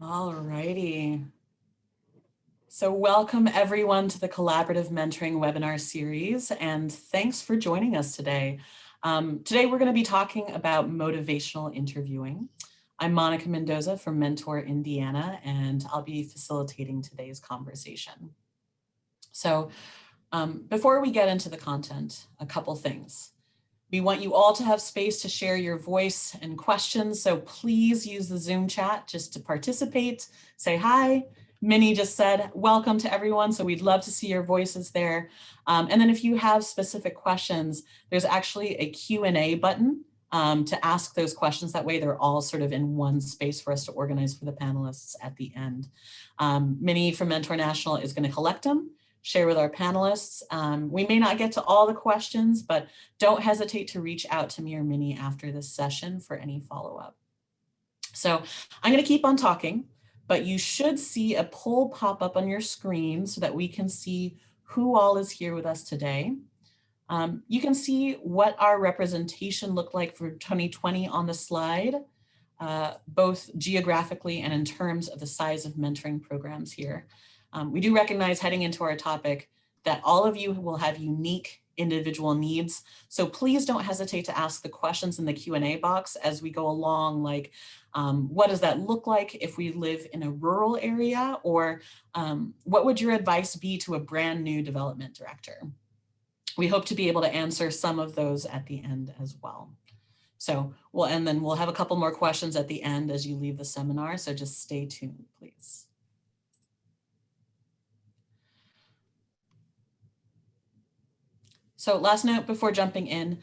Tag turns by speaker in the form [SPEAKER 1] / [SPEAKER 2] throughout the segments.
[SPEAKER 1] All righty. So welcome everyone to the Collaborative Mentoring webinar series, and thanks for joining us today. Today we're going to be talking about motivational interviewing. I'm Monica Mendoza from Mentor Indiana, and I'll be facilitating today's conversation. So before we get into the content, a couple things. We want you all to have space to share your voice and questions, so please use the Zoom chat just to participate, say hi. Minnie just said, welcome to everyone, so we'd love to see your voices there. And then if you have specific questions, there's actually a Q&A button to ask those questions. That way they're all sort of in one space for us to organize for the panelists at the end. Minnie from Mentor National is going to collect them, share with our panelists. We may not get to all the questions, but don't hesitate to reach out to me or Minnie after this session for any follow-up. So I'm going to keep on talking, but you should see a poll pop up on your screen so that we can see who all is here with us today. You can see what our representation looked like for 2020 on the slide, both geographically and in terms of the size of mentoring programs here. We do recognize heading into our topic that all of you will have unique individual needs. So please don't hesitate to ask the questions in the Q&A box as we go along, like what does that look like if we live in a rural area? Or what would your advice be to a brand new development director? We hope to be able to answer some of those at the end as well. So and then we'll have a couple more questions at the end as you leave the seminar. So just stay tuned, please. So last note before jumping in,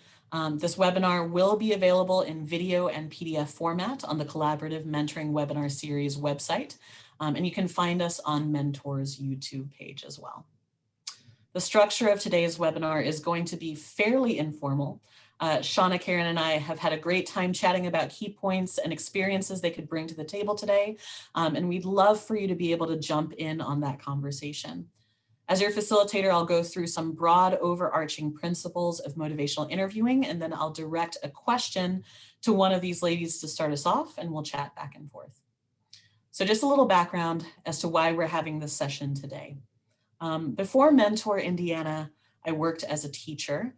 [SPEAKER 1] this webinar will be available in video and PDF format on the Collaborative Mentoring Webinar Series website, and you can find us on Mentor's YouTube page as well. The structure of today's webinar is going to be fairly informal. Shaunna, Karen, and I have had a great time chatting about key points and experiences they could bring to the table today, and we'd love for you to be able to jump in on that conversation. As your facilitator, I'll go through some broad overarching principles of motivational interviewing, and then I'll direct a question to one of these ladies to start us off, and we'll chat back and forth. So just a little background as to why we're having this session today. Before Mentor Indiana, I worked as a teacher,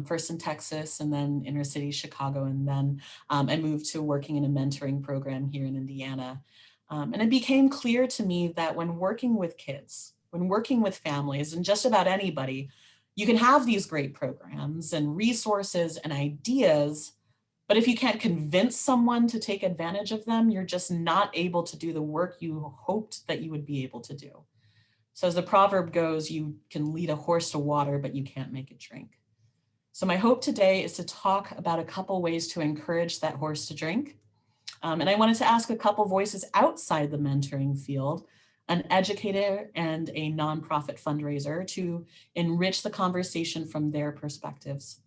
[SPEAKER 1] first in Texas and then inner city Chicago, and then I moved to working in a mentoring program here in Indiana. And it became clear to me that when working with kids, when working with families and just about anybody, you can have these great programs and resources and ideas, but if you can't convince someone to take advantage of them, you're just not able to do the work you hoped that you would be able to do. So as the proverb goes, you can lead a horse to water, but you can't make it drink. So my hope today is to talk about a couple ways to encourage that horse to drink. And I wanted to ask a couple voices outside the mentoring field, an educator and a nonprofit fundraiser, to enrich the conversation from their perspectives.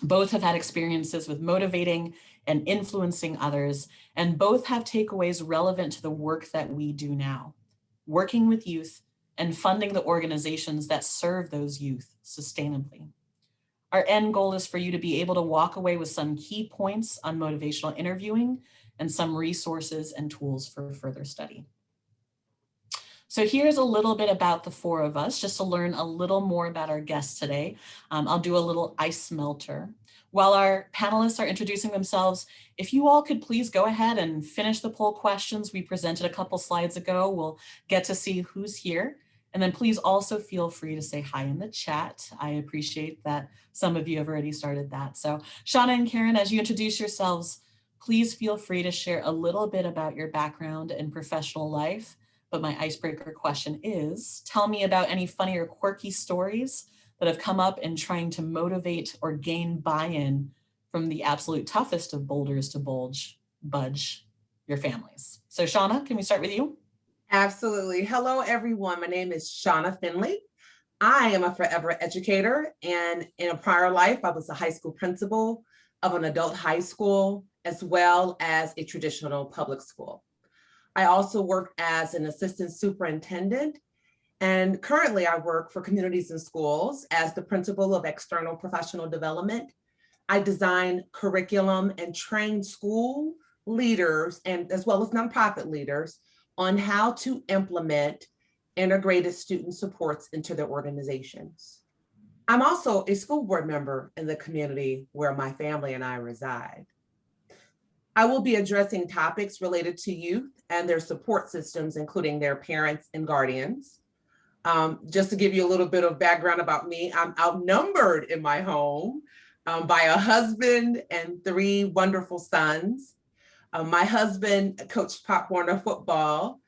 [SPEAKER 1] Both have had experiences with motivating and influencing others, and both have takeaways relevant to the work that we do now, working with youth and funding the organizations that serve those youth sustainably. Our end goal is for you to be able to walk away with some key points on motivational interviewing and some resources and tools for further study. So here's a little bit about the four of us, just to learn a little more about our guests today. I'll do a little ice melter. While our panelists are introducing themselves, if you all could please go ahead and finish the poll questions we presented a couple slides ago, we'll get to see who's here. And then please also feel free to say hi in the chat. I appreciate that some of you have already started that. So Shaunna and Karen, as you introduce yourselves, please feel free to share a little bit about your background and professional life. But my icebreaker question is, tell me about any funny or quirky stories that have come up in trying to motivate or gain buy-in from the absolute toughest of boulders to budge your families. So Shaunna, can we start with you?
[SPEAKER 2] Absolutely. Hello, everyone. My name is Shaunna Finley. I am a forever educator, and in a prior life, I was a high school principal of an adult high school, as well as a traditional public school. I also worked as an assistant superintendent, and currently I work for communities and schools as the principal of external professional development. I design curriculum and train school leaders, and as well as nonprofit leaders, on how to implement integrated student supports into their organizations. I'm also a school board member in the community where my family and I reside. I will be addressing topics related to youth and their support systems, including their parents and guardians. Just to give you a little bit of background about me, I'm outnumbered in my home by a husband and 3 wonderful sons. My husband coached Pop Warner football.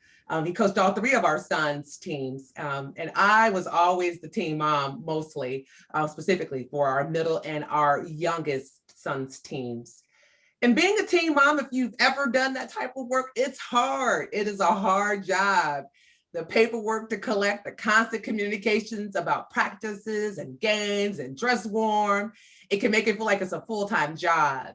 [SPEAKER 2] He coached all 3 of our sons' teams. And I was always the team mom, mostly, specifically for our middle and our youngest son's teams. And being a team mom, if you've ever done that type of work, it's hard. It is a hard job. The paperwork to collect, the constant communications about practices and games and dress warm, it can make it feel like it's a full-time job.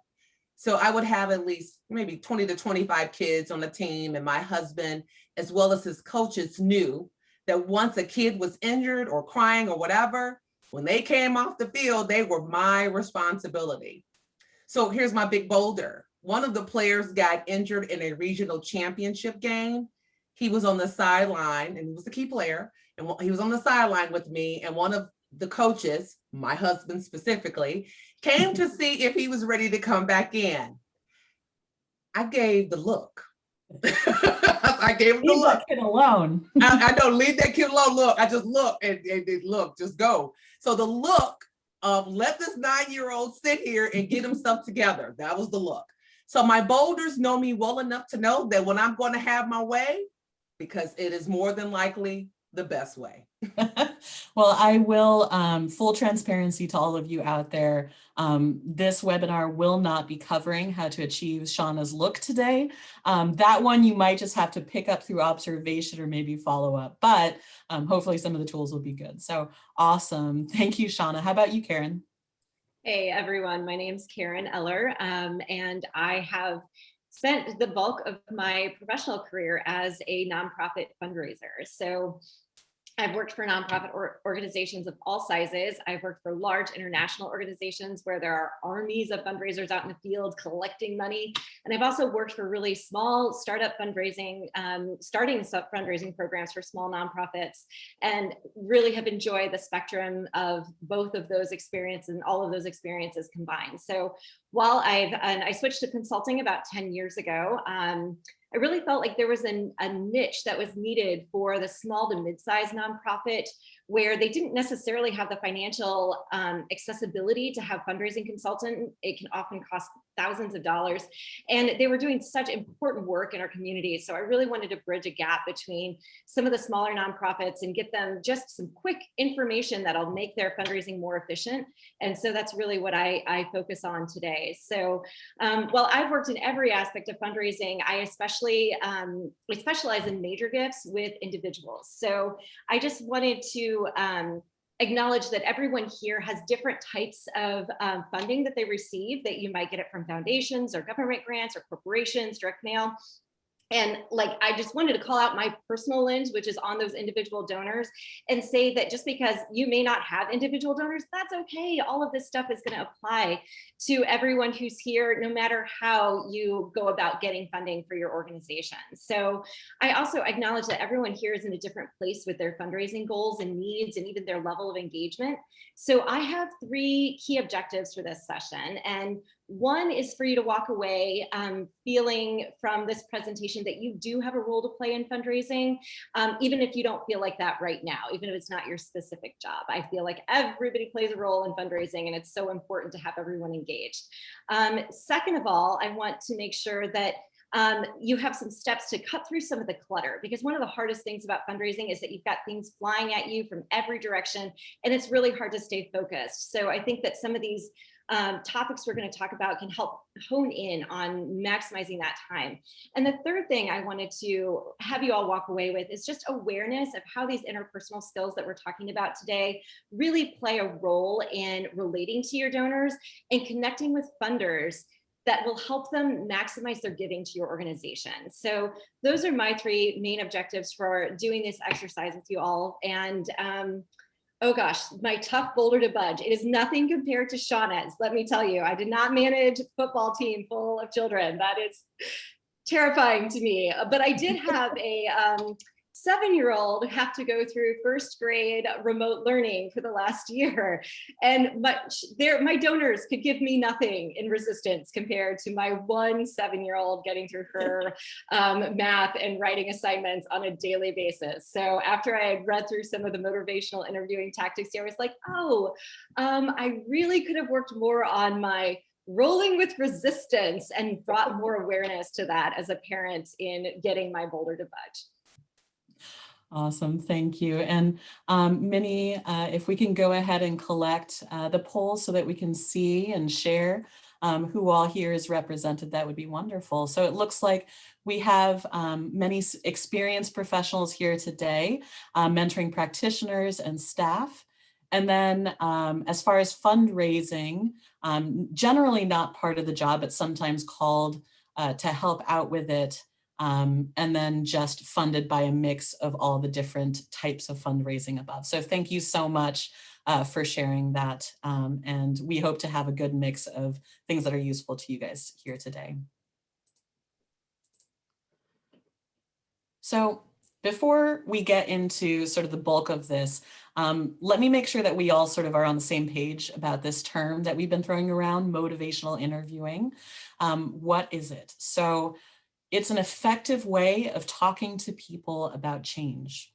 [SPEAKER 2] So I would have at least maybe 20 to 25 kids on the team, and my husband, as well as his coaches, knew that once a kid was injured or crying or whatever, when they came off the field, they were my responsibility. So here's my big boulder. One of the players got injured in a regional championship game. He was on the sideline, and he was the key player, and he was on the sideline with me, and one of the coaches, my husband specifically, came to see if he was ready to come back in. I gave the look. I gave him the
[SPEAKER 1] Leave
[SPEAKER 2] look.
[SPEAKER 1] that kid alone.
[SPEAKER 2] I don't leave that kid alone. Look, I just look and look, just go. So the look of let this 9-year-old sit here and get himself together. That was the look. So my boulders know me well enough to know that when I'm going to have my way, because it is more than likely the best way.
[SPEAKER 1] Well, I will, full transparency to all of you out there, this webinar will not be covering how to achieve Shaunna's look today. That one you might just have to pick up through observation or maybe follow up, but hopefully some of the tools will be good. So awesome. Thank you, Shaunna. How about you, Karen?
[SPEAKER 3] Hey, everyone. My name's Karen Eller, and I have spent the bulk of my professional career as a nonprofit fundraiser. So I've worked for nonprofit organizations of all sizes. I've worked for large international organizations where there are armies of fundraisers out in the field collecting money. And I've also worked for really small startup fundraising, starting fundraising programs for small nonprofits, and really have enjoyed the spectrum of both of those experiences and all of those experiences combined. So while I switched to consulting about 10 years ago, I really felt like there was a niche that was needed for the small to mid-sized nonprofit where they didn't necessarily have the financial accessibility to have fundraising consultant. It can often cost thousands of dollars, and they were doing such important work in our community. So I really wanted to bridge a gap between some of the smaller nonprofits and get them just some quick information that'll make their fundraising more efficient. And so that's really what I focus on today. So while I've worked in every aspect of fundraising, I specialize in major gifts with individuals. So I just wanted to acknowledge that everyone here has different types of funding that they receive, that you might get it from foundations or government grants or corporations, direct mail. And I just wanted to call out my personal lens, which is on those individual donors, and say that just because you may not have individual donors, that's okay. All of this stuff is going to apply to everyone who's here, no matter how you go about getting funding for your organization. So I also acknowledge that everyone here is in a different place with their fundraising goals and needs and even their level of engagement. So I have 3 key objectives for this session. And one is for you to walk away feeling from this presentation that you do have a role to play in fundraising, even if you don't feel like that right now, even if it's not your specific job. I feel like everybody plays a role in fundraising, and it's so important to have everyone engaged. Second of all, I want to make sure that you have some steps to cut through some of the clutter, because one of the hardest things about fundraising is that you've got things flying at you from every direction, and it's really hard to stay focused. So I think that some of these topics we're going to talk about can help hone in on maximizing that time. And the third thing I wanted to have you all walk away with is just awareness of how these interpersonal skills that we're talking about today really play a role in relating to your donors and connecting with funders that will help them maximize their giving to your organization. So those are my 3 main objectives for doing this exercise with you all. And oh gosh, my tough boulder to budge. It is nothing compared to Shaunna's. Let me tell you, I did not manage a football team full of children. That is terrifying to me. But I did have a 7-year-old have to go through first grade remote learning for the last year. And my donors could give me nothing in resistance compared to my one 7-year-old getting through her math and writing assignments on a daily basis. So after I had read through some of the motivational interviewing tactics here, I was like, oh, I really could have worked more on my rolling with resistance and brought more awareness to that as a parent in getting my boulder to budge.
[SPEAKER 1] Awesome, thank you. And Minnie, if we can go ahead and collect the poll so that we can see and share who all here is represented, that would be wonderful. So it looks like we have many experienced professionals here today, mentoring practitioners and staff. And then as far as fundraising, generally not part of the job, but sometimes called to help out with it. And then just funded by a mix of all the different types of fundraising above. So thank you so much for sharing that. And we hope to have a good mix of things that are useful to you guys here today. So before we get into sort of the bulk of this, let me make sure that we all sort of are on the same page about this term that we've been throwing around, motivational interviewing. What is it? So it's an effective way of talking to people about change.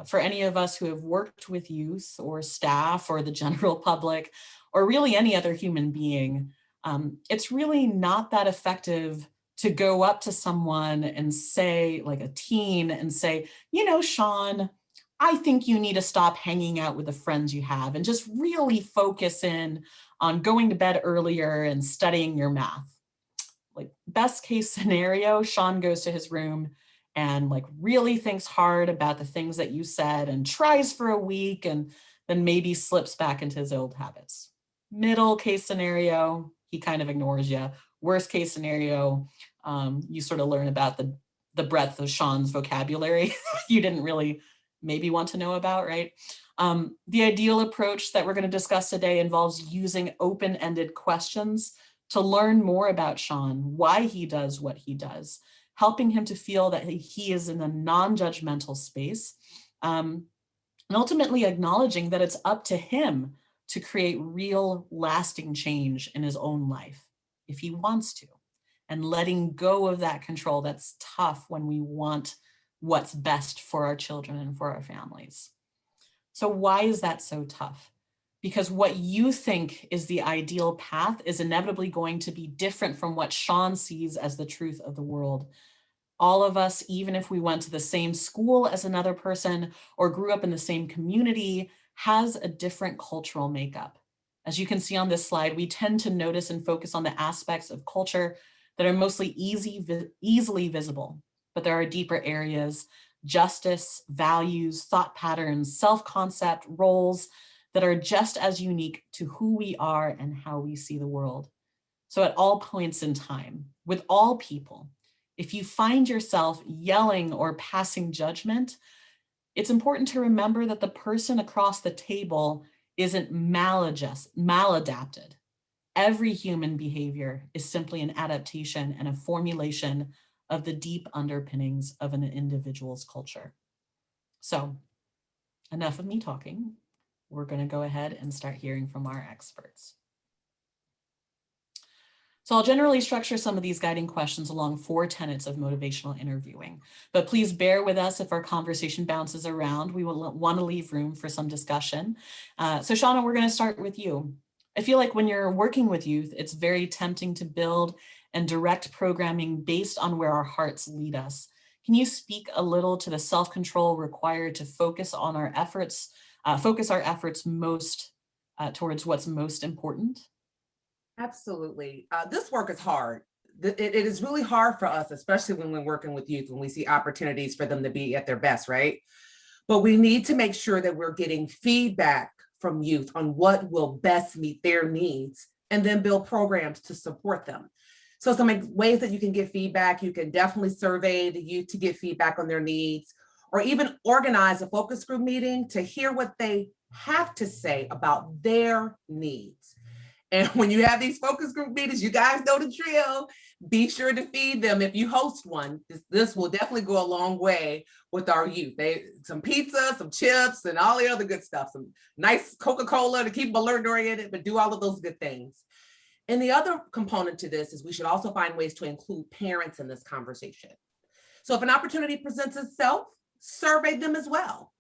[SPEAKER 1] For any of us who have worked with youth or staff or the general public, or really any other human being, it's really not that effective to go up to someone and say, like a teen, and say, you know, Sean, I think you need to stop hanging out with the friends you have and just really focus in on going to bed earlier and studying your math. Like best case scenario, Sean goes to his room and like really thinks hard about the things that you said and tries for a week and then maybe slips back into his old habits. Middle case scenario, he kind of ignores you. Worst case scenario, you sort of learn about the breadth of Sean's vocabulary you didn't really maybe want to know about, right? The ideal approach that we're going to discuss today involves using open-ended questions to learn more about Sean, why he does what he does, helping him to feel that he is in a non-judgmental space, and ultimately acknowledging that it's up to him to create real lasting change in his own life, if he wants to, and letting go of that control that's tough when we want what's best for our children and for our families. So why is that so tough? Because what you think is the ideal path is inevitably going to be different from what Sean sees as the truth of the world. All of us, even if we went to the same school as another person or grew up in the same community, has a different cultural makeup. As you can see on this slide, we tend to notice and focus on the aspects of culture that are mostly easily visible, but there are deeper areas, justice, values, thought patterns, self-concept, roles, that are just as unique to who we are and how we see the world. So at all points in time, with all people, if you find yourself yelling or passing judgment, it's important to remember that the person across the table isn't maladapted. Every human behavior is simply an adaptation and a formulation of the deep underpinnings of an individual's culture. So enough of me talking. We're going to go ahead and start hearing from our experts. So I'll generally structure some of these guiding questions along 4 tenets of motivational interviewing, but please bear with us if our conversation bounces around. We will want to leave room for some discussion. So Shaunna, we're going to start with you. I feel like when you're working with youth, it's very tempting to build and direct programming based on where our hearts lead us. Can you speak a little to the self-control required to focus on our efforts, most towards what's most important?
[SPEAKER 2] Absolutely. This work is hard. It is really hard for us, especially when we're working with youth, when we see opportunities for them to be at their best, right? But we need to make sure that we're getting feedback from youth on what will best meet their needs and then build programs to support them. So some ways that you can get feedback, you can definitely survey the youth to get feedback on their needs, or even organize a focus group meeting to hear what they have to say about their needs. And when you have these focus group meetings, you guys know the drill. Be sure to feed them if you host one. This will definitely go a long way with our youth. Some pizza, some chips, and all the other good stuff. Some nice Coca-Cola to keep them alert oriented, but do all of those good things. And the other component to this is we should also find ways to include parents in this conversation. So if an opportunity presents itself, survey them as well.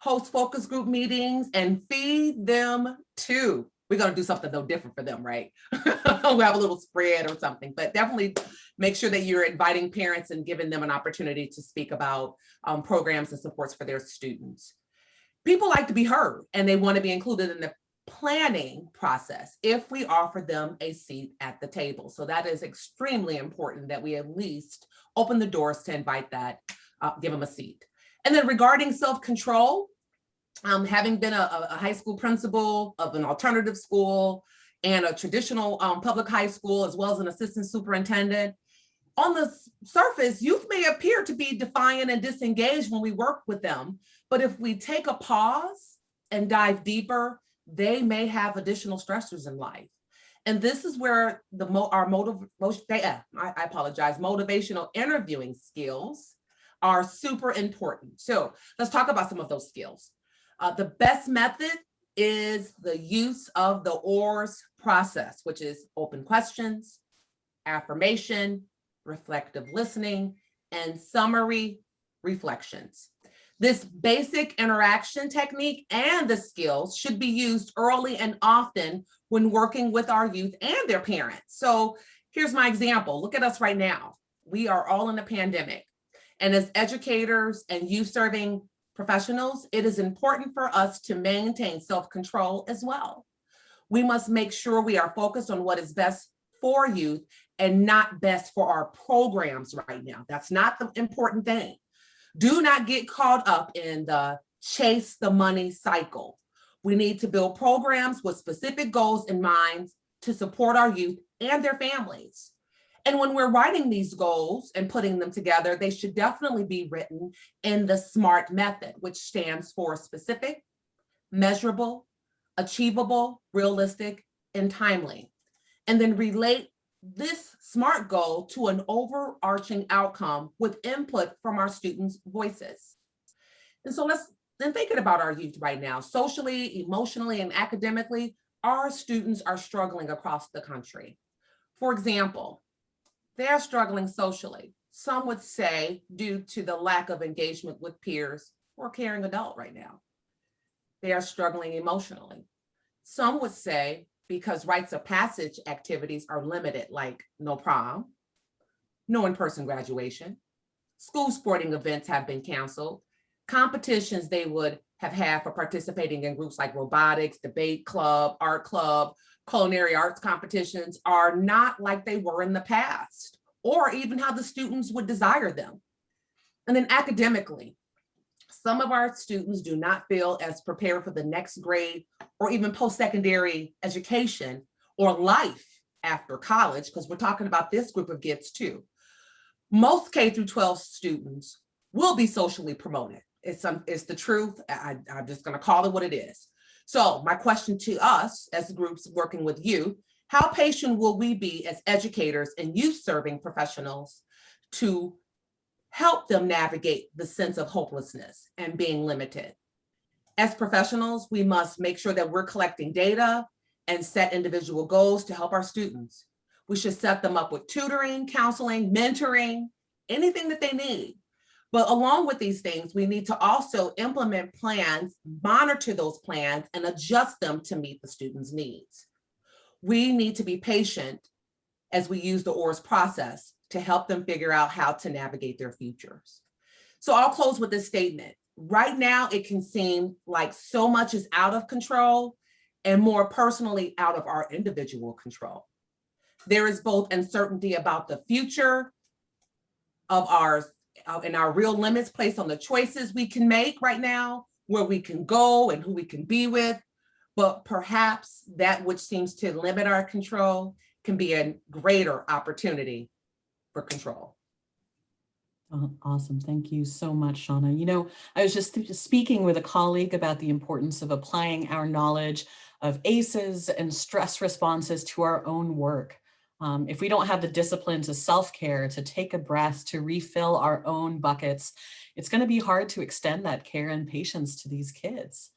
[SPEAKER 2] Host focus group meetings and feed them too. We're going to do something though different for them, right? We'll have a little spread or something, but definitely make sure that you're inviting parents and giving them an opportunity to speak about programs and supports for their students. People like to be heard and they want to be included in the planning process if we offer them a seat at the table. So that is extremely important that we at least open the doors to invite that, give them a seat. And then regarding self-control, having been a high school principal of an alternative school and a traditional public high school, as well as an assistant superintendent, on the surface, youth may appear to be defiant and disengaged when we work with them. But if we take a pause and dive deeper, they may have additional stressors in life. And this is where motivational interviewing skills are super important. So let's talk about some of those skills. The best method is the use of the OARS process, which is open questions, affirmation, reflective listening, and summary reflections. This basic interaction technique and the skills should be used early and often when working with our youth and their parents. So here's my example. Look at us right now. We are all in a pandemic. And as educators and youth serving professionals, it is important for us to maintain self-control as well. We must make sure we are focused on what is best for youth and not best for our programs right now. That's not the important thing. Do not get caught up in the chase the money cycle. We need to build programs with specific goals in mind to support our youth and their families. And when we're writing these goals and putting them together, they should definitely be written in the SMART method, which stands for specific, measurable, achievable, realistic, and timely. And then relate this SMART goal to an overarching outcome with input from our students' voices. And so thinking about our youth right now, socially, emotionally, and academically, our students are struggling across the country. For example, they're struggling socially. Some would say due to the lack of engagement with peers or caring adult right now. They are struggling emotionally. Some would say because rites of passage activities are limited, like no prom, no in-person graduation, school sporting events have been canceled, competitions they would have had for participating in groups like robotics, debate club, art club, culinary arts competitions are not like they were in the past, or even how the students would desire them. And then academically, some of our students do not feel as prepared for the next grade or even post-secondary education or life after college, because we're talking about this group of kids too. Most K through 12 students will be socially promoted. It's the truth. I'm just going to call it what it is. So my question to us as groups working with you, how patient will we be as educators and youth serving professionals to help them navigate the sense of hopelessness and being limited? As professionals, we must make sure that we're collecting data and set individual goals to help our students. We should set them up with tutoring, counseling, mentoring, anything that they need. But along with these things, we need to also implement plans, monitor those plans, and adjust them to meet the students' needs. We need to be patient as we use the OARS process to help them figure out how to navigate their futures. So I'll close with this statement. Right now, it can seem like so much is out of control and more personally out of our individual control. There is both uncertainty about the future of ours and our real limits placed on the choices we can make right now, where we can go and who we can be with, but perhaps that which seems to limit our control can be a greater opportunity for control.
[SPEAKER 1] Oh, awesome. Thank you so much, Shaunna. You know, I was just speaking with a colleague about the importance of applying our knowledge of ACEs and stress responses to our own work. If we don't have the discipline to self-care, to take a breath, to refill our own buckets, it's going to be hard to extend that care and patience to these kids.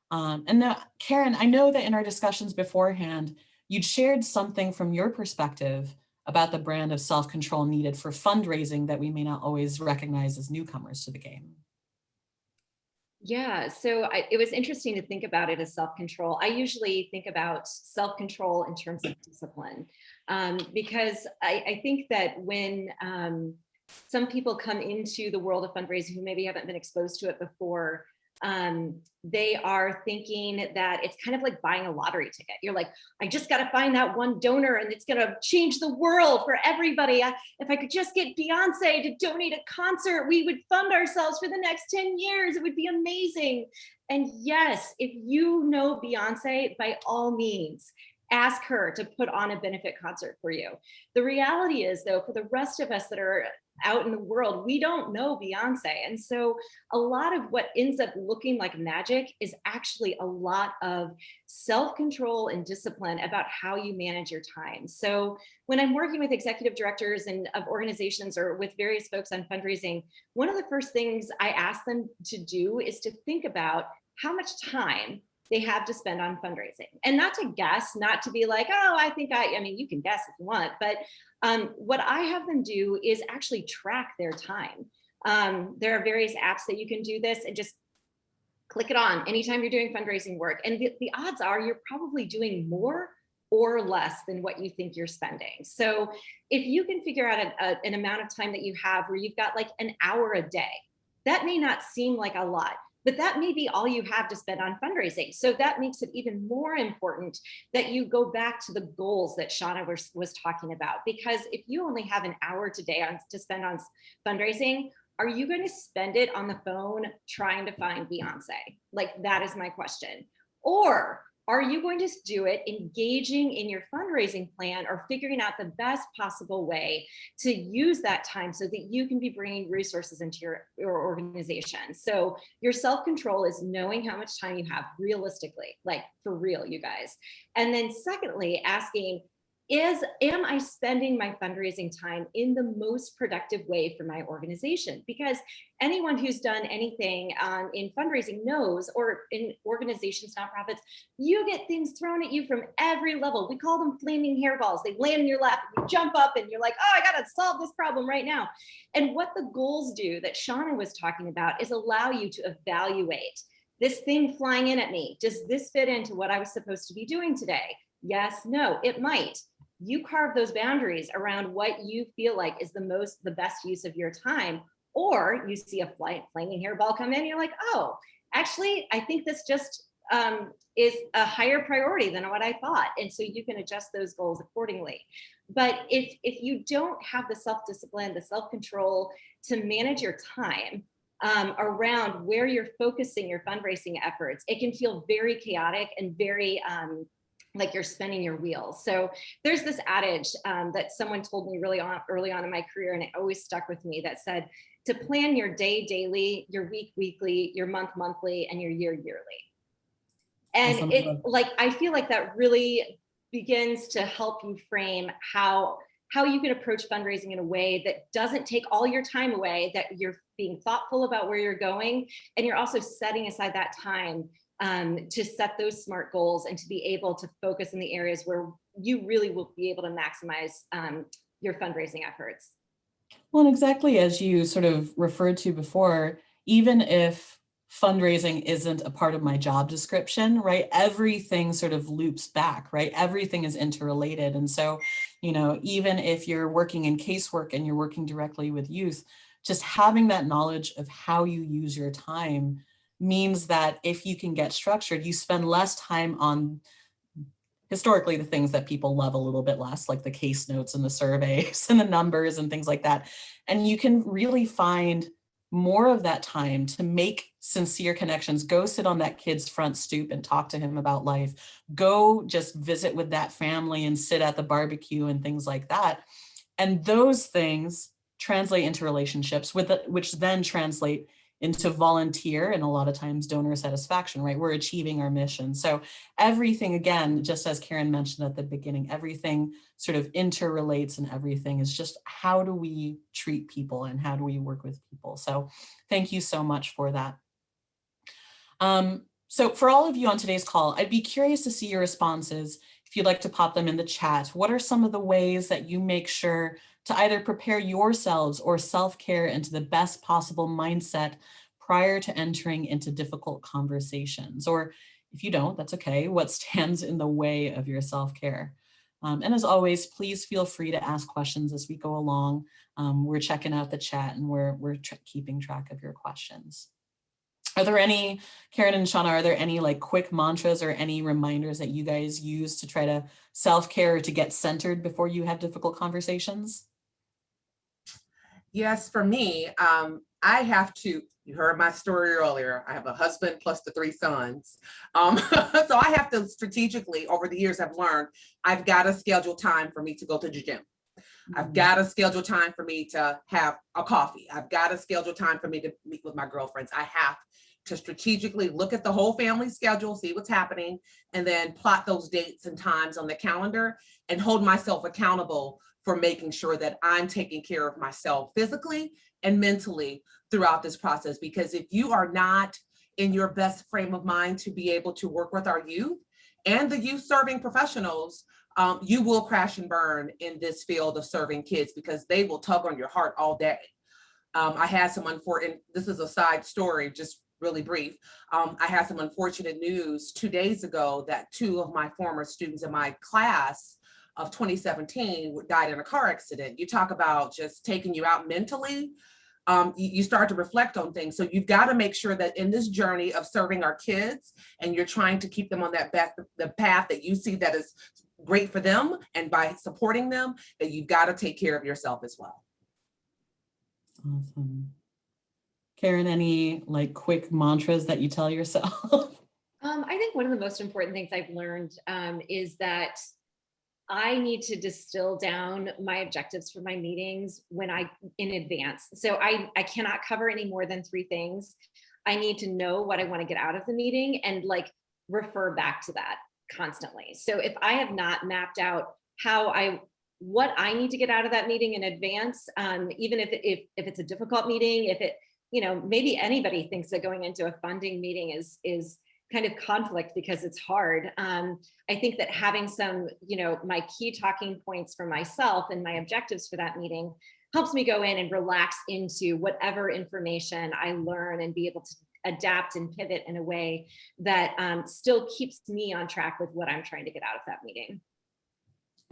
[SPEAKER 1] And now, Karen, I know that in our discussions beforehand, you'd shared something from your perspective about the brand of self-control needed for fundraising that we may not always recognize as newcomers to the game.
[SPEAKER 3] Yeah, so it was interesting to think about it as self-control. I usually think about self-control in terms of discipline, because I think that when some people come into the world of fundraising who maybe haven't been exposed to it before, they are thinking that it's kind of like buying a lottery ticket. You're like, I just got to find that one donor and it's going to change the world for everybody. If I could just get Beyonce to donate a concert, we would fund ourselves for the next 10 years. It would be amazing. And yes, if you know Beyonce, by all means, ask her to put on a benefit concert for you. The reality is, though, for the rest of us that are out in the world, we don't know Beyonce. And so a lot of what ends up looking like magic is actually a lot of self-control and discipline about how you manage your time. So when I'm working with executive directors and of organizations or with various folks on fundraising, one of the first things I ask them to do is to think about how much time they have to spend on fundraising, and not to guess, not to be like, oh, I mean, you can guess if you want, but what I have them do is actually track their time. There are various apps that you can do this and just click it on anytime you're doing fundraising work. And the odds are you're probably doing more or less than what you think you're spending. So if you can figure out an amount of time that you have where you've got like an hour a day, that may not seem like a lot, but that may be all you have to spend on fundraising. So that makes it even more important that you go back to the goals that Shaunna was talking about. Because if you only have an hour today to spend on fundraising, are you going to spend it on the phone trying to find Beyonce? Like, that is my question. Or are you going to do it engaging in your fundraising plan or figuring out the best possible way to use that time so that you can be bringing resources into your organization? So your self-control is knowing how much time you have realistically, like for real, you guys. And then secondly, asking, am I spending my fundraising time in the most productive way for my organization? Because anyone who's done anything in fundraising knows, or in organizations, nonprofits, you get things thrown at you from every level. We call them flaming hairballs. They land in your lap, and you jump up and you're like, oh, I got to solve this problem right now. And what the goals do that Shaunna was talking about is allow you to evaluate this thing flying in at me. Does this fit into what I was supposed to be doing today? Yes, no, it might. You carve those boundaries around what you feel like is the best use of your time. Or you see a flaming hairball come in, you're like, oh, actually, I think this just is a higher priority than what I thought. And so you can adjust those goals accordingly. But if you don't have the self-discipline, the self-control to manage your time around where you're focusing your fundraising efforts, it can feel very chaotic and very like you're spinning your wheels. So there's this adage that someone told me early on in my career, and it always stuck with me, that said to plan your day daily, your week weekly, your month monthly, and your year yearly. And
[SPEAKER 1] Awesome.
[SPEAKER 3] I feel like that really begins to help you frame how you can approach fundraising in a way that doesn't take all your time away, that you're being thoughtful about where you're going, and you're also setting aside that time to set those SMART goals and to be able to focus in the areas where you really will be able to maximize your fundraising efforts.
[SPEAKER 1] Well, and exactly as you sort of referred to before, even if fundraising isn't a part of my job description, right? Everything sort of loops back, right? Everything is interrelated. And so, even if you're working in casework and you're working directly with youth, just having that knowledge of how you use your time means that if you can get structured, you spend less time on historically the things that people love a little bit less, like the case notes and the surveys and the numbers and things like that. And you can really find more of that time to make sincere connections. Go sit on that kid's front stoop and talk to him about life. Go just visit with that family and sit at the barbecue and things like that. And those things translate into relationships which then translate into volunteer and a lot of times donor satisfaction, right? We're achieving our mission. So everything, again, just as Karen mentioned at the beginning, everything sort of interrelates, and everything is just how do we treat people and how do we work with people? So thank you so much for that. So for all of you on today's call, I'd be curious to see your responses. If you'd like to pop them in the chat, what are some of the ways that you make sure to either prepare yourselves or self-care into the best possible mindset prior to entering into difficult conversations? Or if you don't, that's okay. What stands in the way of your self-care? And as always, please feel free to ask questions as we go along. We're checking out the chat and we're keeping track of your questions. Are there any, Karen and Shaunna, are there any like quick mantras or any reminders that you guys use to try to self-care or to get centered before you have difficult conversations?
[SPEAKER 2] Yes, for me, I have to, you heard my story earlier, I have a husband plus the 3 sons. So I have to strategically, over the years I've learned, I've got to schedule time for me to go to the gym. I've got to schedule time for me to have a coffee. I've got to schedule time for me to meet with my girlfriends. I have to strategically look at the whole family schedule, see what's happening, and then plot those dates and times on the calendar and hold myself accountable for making sure that I'm taking care of myself physically and mentally throughout this process. Because if you are not in your best frame of mind to be able to work with our youth and the youth serving professionals, you will crash and burn in this field of serving kids, because they will tug on your heart all day. I had some unfortunate, this is a side story, just really brief. I had some unfortunate news 2 days ago that 2 of my former students in my class of 2017 died in a car accident. You talk about just taking you out mentally. You start to reflect on things. So you've got to make sure that in this journey of serving our kids, and you're trying to keep them on that the path that you see that is great for them, and by supporting them, that you've got to take care of yourself as well.
[SPEAKER 1] Awesome. Karen, any like quick mantras that you tell yourself?
[SPEAKER 3] I think one of the most important things I've learned is that I need to distill down my objectives for my meetings in advance. So I cannot cover any more than 3 things. I need to know what I want to get out of the meeting and like refer back to that constantly. So if I have not mapped out what I need to get out of that meeting in advance, even if it's a difficult meeting, if it, maybe anybody thinks that going into a funding meeting is kind of conflict because it's hard. I think that having some, my key talking points for myself and my objectives for that meeting helps me go in and relax into whatever information I learn and be able to adapt and pivot in a way that still keeps me on track with what I'm trying to get out of that meeting.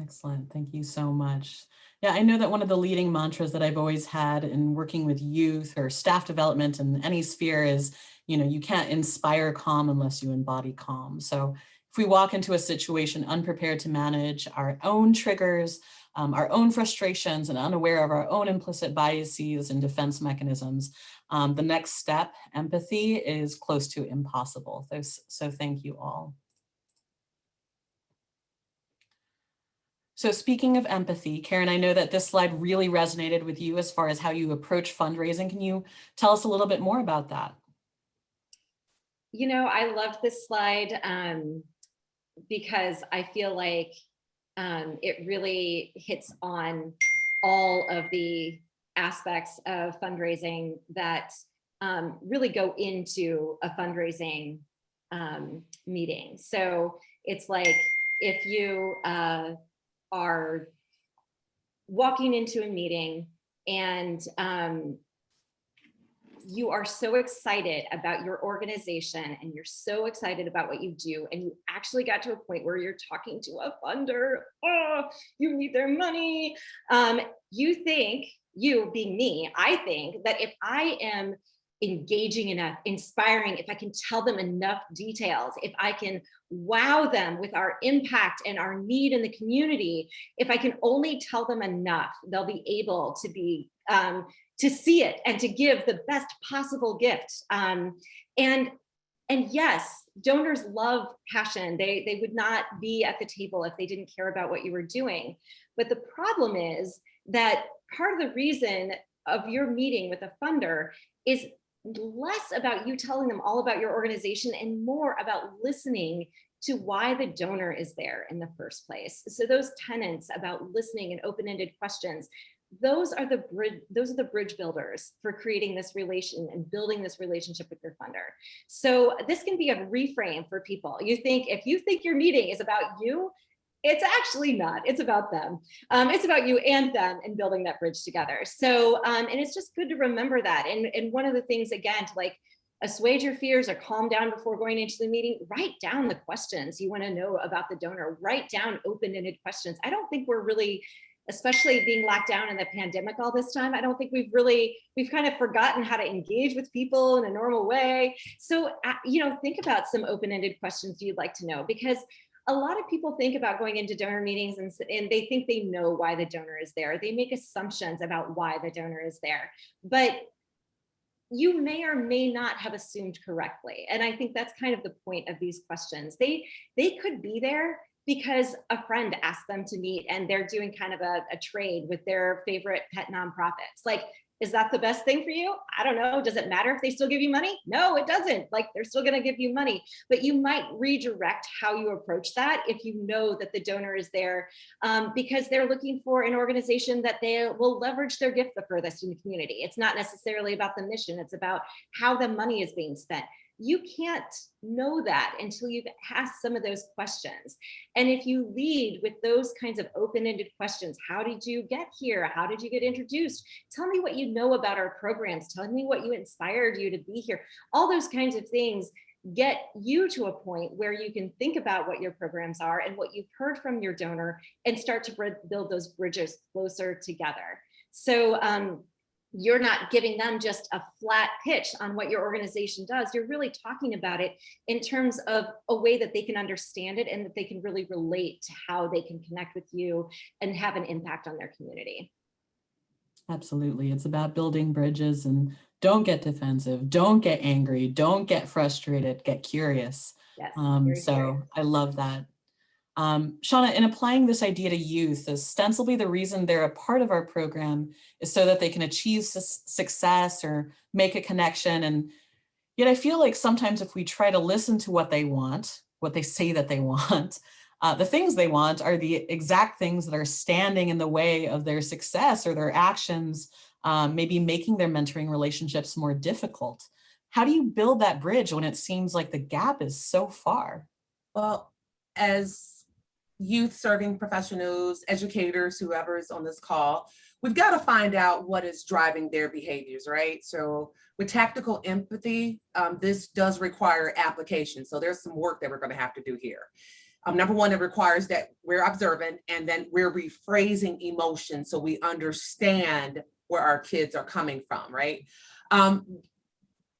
[SPEAKER 1] Excellent. Thank you so much. Yeah, I know that one of the leading mantras that I've always had in working with youth or staff development in any sphere is, you can't inspire calm unless you embody calm. So if we walk into a situation unprepared to manage our own triggers, our own frustrations, and unaware of our own implicit biases and defense mechanisms, the next step, empathy, is close to impossible. So thank you all. So speaking of empathy, Karen, I know that this slide really resonated with you as far as how you approach fundraising. Can you tell us a little bit more about that?
[SPEAKER 3] I loved this slide because I feel like it really hits on all of the aspects of fundraising that really go into a fundraising meeting. So it's like if you are walking into a meeting and you are so excited about your organization and you're so excited about what you do, and you actually got to a point where you're talking to a funder, you need their money. You being me, I think that if I am engaging enough, inspiring, if I can tell them enough details, if I can wow them with our impact and our need in the community, if I can only tell them enough, they'll be able to be to see it and to give the best possible gift. And yes, donors love passion. They would not be at the table if they didn't care about what you were doing. But the problem is that part of the reason of your meeting with a funder is less about you telling them all about your organization and more about listening to why the donor is there in the first place. So those tenets about listening and open-ended questions, those are the bridge builders for creating this relation and building this relationship with your funder. So this can be a reframe for people. If you think your meeting is about you, it's actually not. It's about them. It's about you and them and building that bridge together. So, and it's just good to remember that. And one of the things, again, to like assuage your fears or calm down before going into the meeting, write down the questions you want to know about the donor, write down open-ended questions. I don't think we're really, especially being locked down in the pandemic all this time, I don't think we've kind of forgotten how to engage with people in a normal way. So, think about some open-ended questions you'd like to know, because a lot of people think about going into donor meetings and they think they know why the donor is there. They make assumptions about why the donor is there, but you may or may not have assumed correctly. And I think that's kind of the point of these questions. They could be there because a friend asked them to meet and they're doing kind of a trade with their favorite pet nonprofits. Like, is that the best thing for you? I don't know. Does it matter if they still give you money? No, it doesn't. Like, they're still going to give you money, but you might redirect how you approach that if you know that the donor is there because they're looking for an organization that they will leverage their gift the furthest in the community. It's not necessarily about the mission. It's about how the money is being spent. You can't know that until you've asked some of those questions. And if you lead with those kinds of open-ended questions, how did you get here? How did you get introduced? Tell me what you know about our programs. Tell me what inspired you to be here. All those kinds of things get you to a point where you can think about what your programs are and what you've heard from your donor and start to build those bridges closer together. So, you're not giving them just a flat pitch on what your organization does. You're really talking about it in terms of a way that they can understand it and that they can really relate to how they can connect with you and have an impact on their community.
[SPEAKER 1] Absolutely. It's about building bridges, and don't get defensive, don't get angry, don't get frustrated, get curious.
[SPEAKER 3] Yes.
[SPEAKER 1] So I love that. Shaunna, in applying this idea to youth, ostensibly the reason they're a part of our program is so that they can achieve success or make a connection. And yet I feel like sometimes if we try to listen to what they want, what they say that they want, the things they want are the exact things that are standing in the way of their success or their actions, maybe making their mentoring relationships more difficult. How do you build that bridge when it seems like the gap is so far?
[SPEAKER 2] Well, as youth serving professionals, educators, whoever is on this call, we've got to find out what is driving their behaviors, right? So with tactical empathy, this does require application. So there's some work that we're going to have to do here. Number one, it requires that we're observant and then we're rephrasing emotions so we understand where our kids are coming from, right?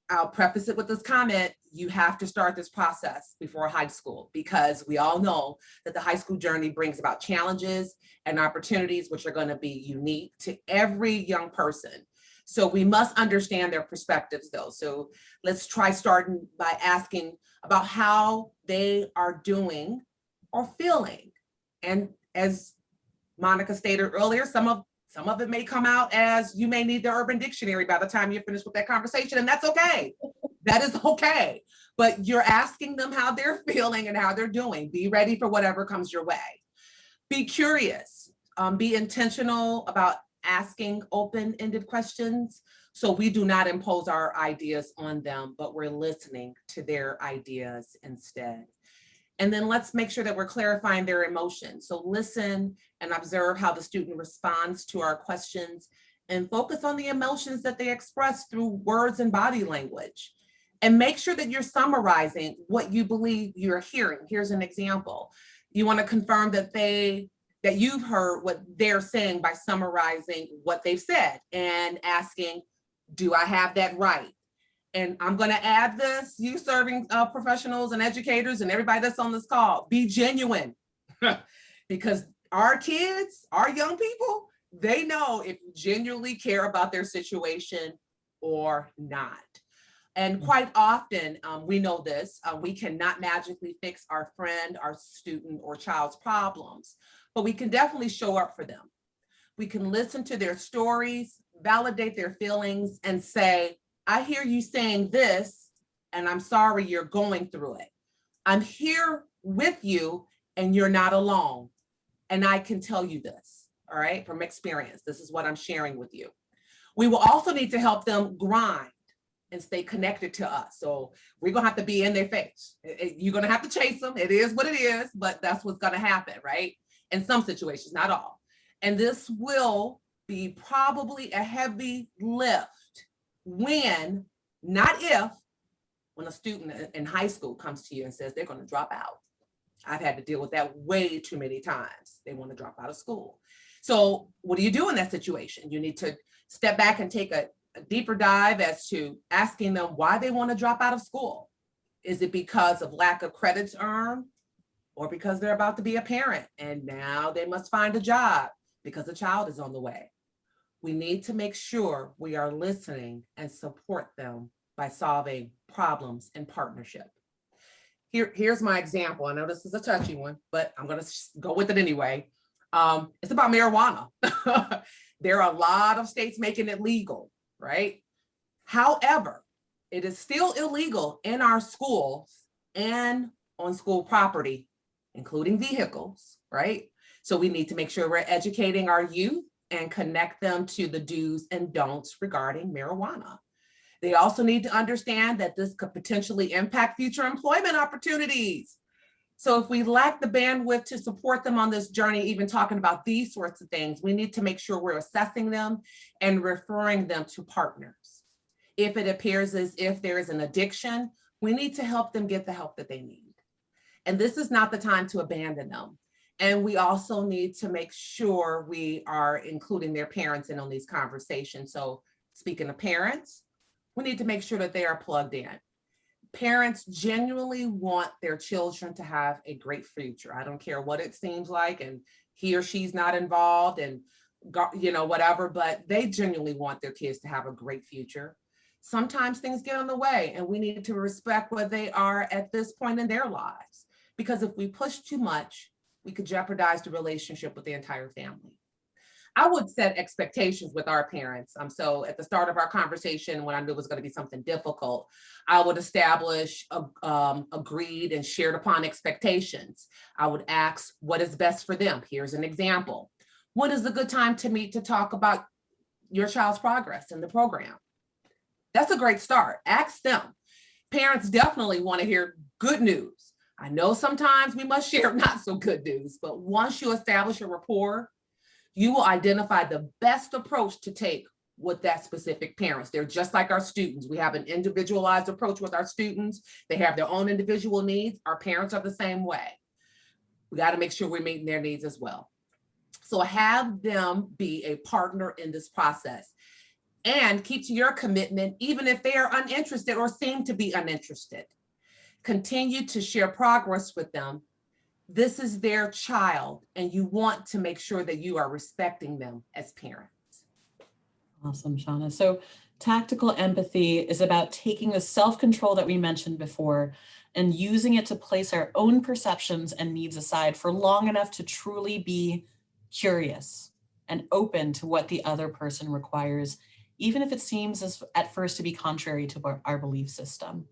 [SPEAKER 2] I'll preface it with this comment. You have to start this process before high school because we all know that the high school journey brings about challenges and opportunities which are going to be unique to every young person. So we must understand their perspectives though. So let's try starting by asking about how they are doing or feeling. And as Monica stated earlier, some of it may come out as you may need the Urban Dictionary by the time you're finished with that conversation, and that's okay. That is okay. But you're asking them how they're feeling and how they're doing. Be ready for whatever comes your way. Be curious. Be intentional about asking open-ended questions so we do not impose our ideas on them, but we're listening to their ideas instead. And then let's make sure that we're clarifying their emotions. So listen and observe how the student responds to our questions and focus on the emotions that they express through words and body language. And make sure that you're summarizing what you believe you're hearing. Here's an example. You want to confirm that you've heard what they're saying by summarizing what they've said and asking, do I have that right? And I'm going to add this, you serving professionals and educators and everybody that's on this call, be genuine. Because our kids, our young people, they know if you genuinely care about their situation or not. And quite often, we know this, we cannot magically fix our friend, our student, or child's problems, but we can definitely show up for them. We can listen to their stories, validate their feelings, and say, I hear you saying this, and I'm sorry you're going through it. I'm here with you, and you're not alone. And I can tell you this, all right, from experience. This is what I'm sharing with you. We will also need to help them grind and stay connected to us. So we're gonna have to be in their face. You're gonna have to chase them. It is what it is, but that's what's gonna happen, right? In some situations, not all. And this will be probably a heavy lift when, not if, when a student in high school comes to you and says they're gonna drop out. I've had to deal with that way too many times. They want to drop out of school. So what do you do in that situation? You need to step back and take a deeper dive as to asking them why they want to drop out of school. Is it because of lack of credits earned, or because they're about to be a parent and now they must find a job because a child is on the way? We need to make sure we are listening and support them by solving problems in partnership. Here's my example. I know this is a touchy one, but I'm going to go with it anyway. It's about marijuana. There are a lot of states making it legal, right? However, it is still illegal in our schools and on school property, including vehicles, right? So we need to make sure we're educating our youth and connect them to the do's and don'ts regarding marijuana. They also need to understand that this could potentially impact future employment opportunities. So if we lack the bandwidth to support them on this journey, even talking about these sorts of things, we need to make sure we're assessing them and referring them to partners. If it appears as if there is an addiction, we need to help them get the help that they need. And this is not the time to abandon them. And we also need to make sure we are including their parents in on these conversations. So speaking of parents, we need to make sure that they are plugged in. Parents genuinely want their children to have a great future. I don't care what it seems like, and he or she's not involved and whatever, but they genuinely want their kids to have a great future. Sometimes things get in the way, and we need to respect where they are at this point in their lives. Because if we push too much, we could jeopardize the relationship with the entire family. I would set expectations with our parents. So at the start of our conversation, when I knew it was going to be something difficult, I would establish agreed and shared upon expectations. I would ask what is best for them. Here's an example. When is a good time to meet to talk about your child's progress in the program? That's a great start. Ask them. Parents definitely want to hear good news. I know sometimes we must share not so good news, but once you establish a rapport, you will identify the best approach to take with that specific parents. They're just like our students. We have an individualized approach with our students. They have their own individual needs. Our parents are the same way. We got to make sure we're meeting their needs as well. So have them be a partner in this process and keep to your commitment, even if they are uninterested or seem to be uninterested. Continue to share progress with them. This is their child, and you want to make sure that you are respecting them as parents.
[SPEAKER 1] Awesome, Shaunna. So tactical empathy is about taking the self-control that we mentioned before and using it to place our own perceptions and needs aside for long enough to truly be curious and open to what the other person requires, even if it seems at first to be contrary to our belief system.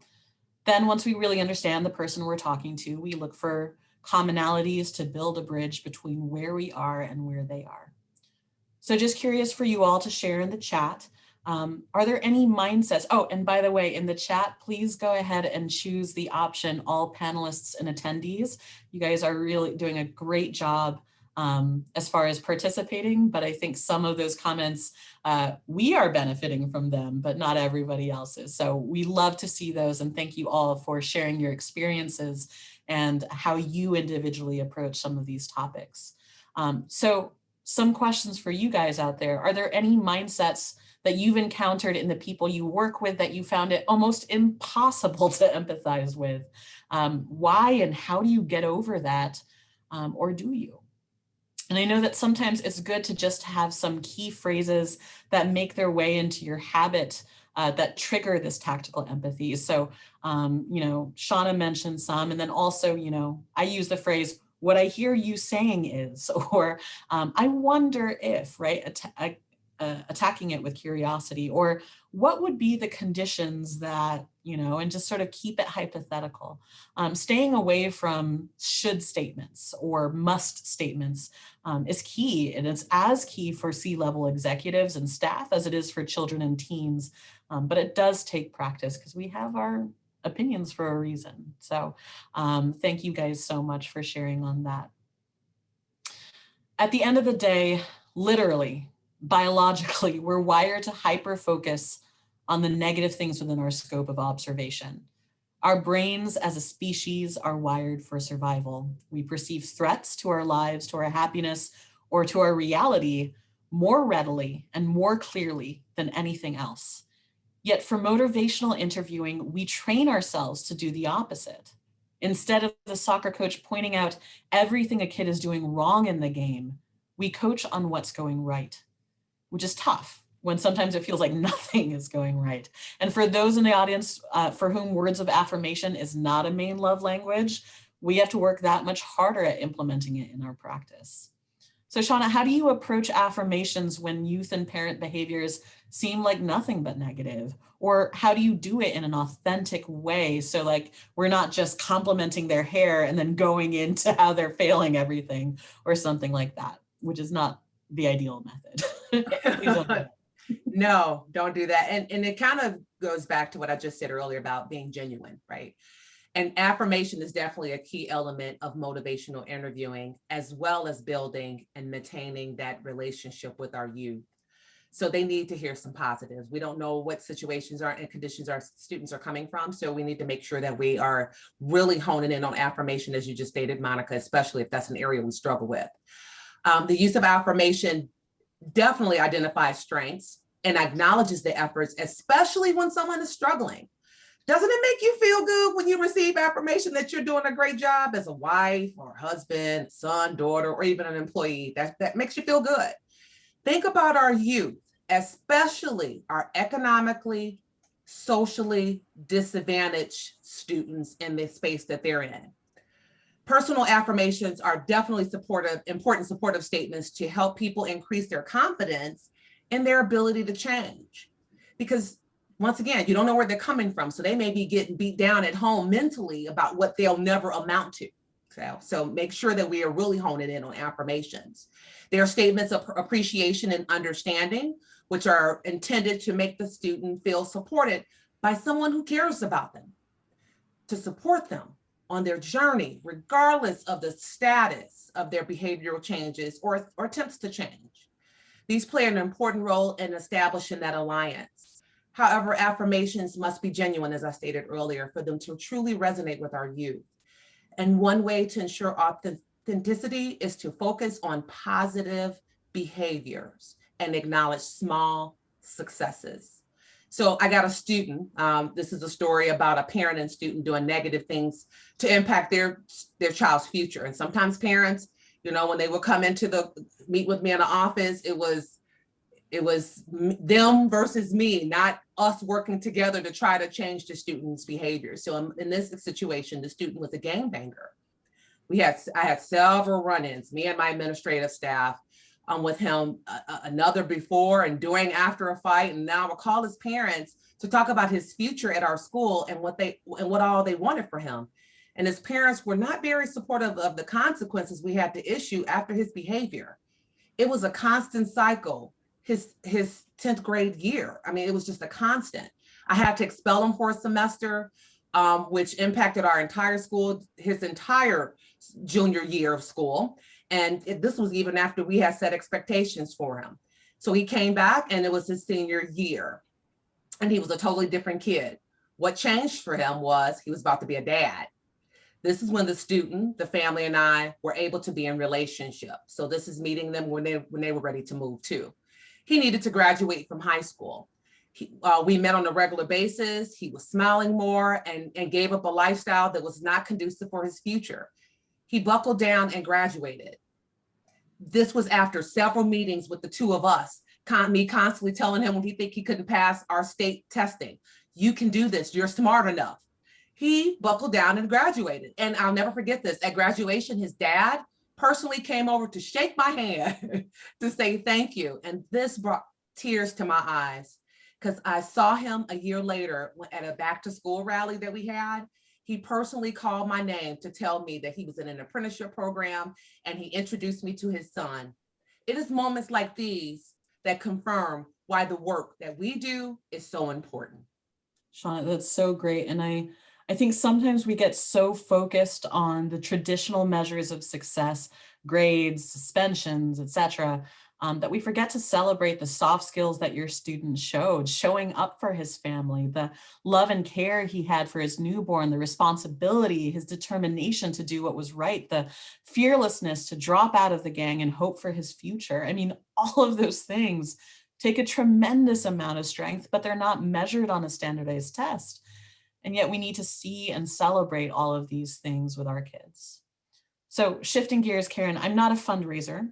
[SPEAKER 1] Then once we really understand the person we're talking to, we look for commonalities to build a bridge between where we are and where they are. So just curious for you all to share in the chat. Are there any mindsets? Oh, and by the way, in the chat, please go ahead and choose the option, all panelists and attendees. You guys are really doing a great job as far as participating, but I think some of those comments, we are benefiting from them, but not everybody else is. So we love to see those, and thank you all for sharing your experiences and how you individually approach some of these topics. So some questions for you guys out there. Are there any mindsets that you've encountered in the people you work with that you found it almost impossible to empathize with? Why and how do you get over that, or do you? And I know that sometimes it's good to just have some key phrases that make their way into your habit that trigger this tactical empathy. So, Shaunna mentioned some, and then also, I use the phrase, what I hear you saying is, or I wonder if, right? attacking it with curiosity? Or what would be the conditions that, and just sort of keep it hypothetical. Staying away from should statements or must statements is key. And it's as key for C-level executives and staff as it is for children and teens. But it does take practice because we have our opinions for a reason. So thank you guys so much for sharing on that. At the end of the day, literally, biologically, we're wired to hyper-focus on the negative things within our scope of observation. Our brains as a species are wired for survival. We perceive threats to our lives, to our happiness, or to our reality more readily and more clearly than anything else. Yet for motivational interviewing, we train ourselves to do the opposite. Instead of the soccer coach pointing out everything a kid is doing wrong in the game, we coach on what's going right, which is tough when sometimes it feels like nothing is going right. And for those in the audience for whom words of affirmation is not a main love language, we have to work that much harder at implementing it in our practice. So Shaunna, how do you approach affirmations when youth and parent behaviors seem like nothing but negative? Or how do you do it in an authentic way? So like, we're not just complimenting their hair and then going into how they're failing everything or something like that, which is not the ideal method. Please don't do that.
[SPEAKER 2] No, don't do that. And it kind of goes back to what I just said earlier about being genuine, right? And affirmation is definitely a key element of motivational interviewing, as well as building and maintaining that relationship with our youth. So they need to hear some positives. We don't know what situations are and conditions our students are coming from. So we need to make sure that we are really honing in on affirmation, as you just stated, Monica, especially if that's an area we struggle with. The use of affirmation definitely identifies strengths and acknowledges the efforts, especially when someone is struggling. Doesn't it make you feel good when you receive affirmation that you're doing a great job as a wife or husband, son, daughter, or even an employee? That makes you feel good. Think about our youth, especially our economically, socially disadvantaged students in the space that they're in. Personal affirmations are definitely important supportive statements to help people increase their confidence in their ability to change. Because once again, you don't know where they're coming from. So they may be getting beat down at home mentally about what they'll never amount to. So make sure that we are really honing in on affirmations. There are statements of appreciation and understanding, which are intended to make the student feel supported by someone who cares about them, to support them on their journey, regardless of the status of their behavioral changes or attempts to change. These play an important role in establishing that alliance. However, affirmations must be genuine, as I stated earlier, for them to truly resonate with our youth. And one way to ensure authenticity is to focus on positive behaviors and acknowledge small successes. So I got a student, this is a story about a parent and student doing negative things to impact their child's future. And sometimes parents, when they would come into meet with me in the office, it was them versus me, not us working together to try to change the student's behavior. So in this situation, the student was a gangbanger. I had several run-ins, me and my administrative staff, with him, another before and during after a fight. And now I will call his parents to talk about his future at our school and what all they wanted for him. And his parents were not very supportive of the consequences we had to issue after his behavior. It was a constant cycle, his 10th grade year. I mean, it was just a constant. I had to expel him for a semester, which impacted our entire school, his entire junior year of school. And this was even after we had set expectations for him. So he came back and it was his senior year and he was a totally different kid. What changed for him was he was about to be a dad. This is when the student, the family, and I were able to be in relationship. So this is meeting them when they were ready to move too. He needed to graduate from high school. We met on a regular basis. He was smiling more and gave up a lifestyle that was not conducive for his future. He buckled down and graduated. This was after several meetings with the two of us, me constantly telling him when he think he couldn't pass our state testing, you can do this, you're smart enough. He buckled down and graduated. And I'll never forget this. At graduation, his dad personally came over to shake my hand to say thank you. And this brought tears to my eyes, because I saw him a year later at a back to school rally that we had. He personally called my name to tell me that he was in an apprenticeship program, and he introduced me to his son. It is moments like these that confirm why the work that we do is so important.
[SPEAKER 1] Shaunna, that's so great. And I think sometimes we get so focused on the traditional measures of success, grades, suspensions, etc., that we forget to celebrate the soft skills that your student showed, showing up for his family, the love and care he had for his newborn, the responsibility, his determination to do what was right, the fearlessness to drop out of the gang and hope for his future. I mean, all of those things take a tremendous amount of strength, but they're not measured on a standardized test. And yet we need to see and celebrate all of these things with our kids. So shifting gears, Karen, I'm not a fundraiser,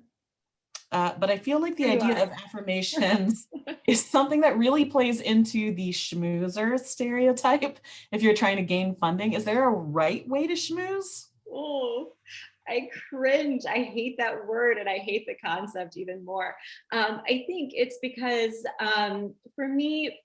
[SPEAKER 1] but I feel like the idea of affirmations is something that really plays into the schmoozer stereotype if you're trying to gain funding. Is there a right way to schmooze?
[SPEAKER 3] Oh, I cringe. I hate that word, and I hate the concept even more. I think it's because for me,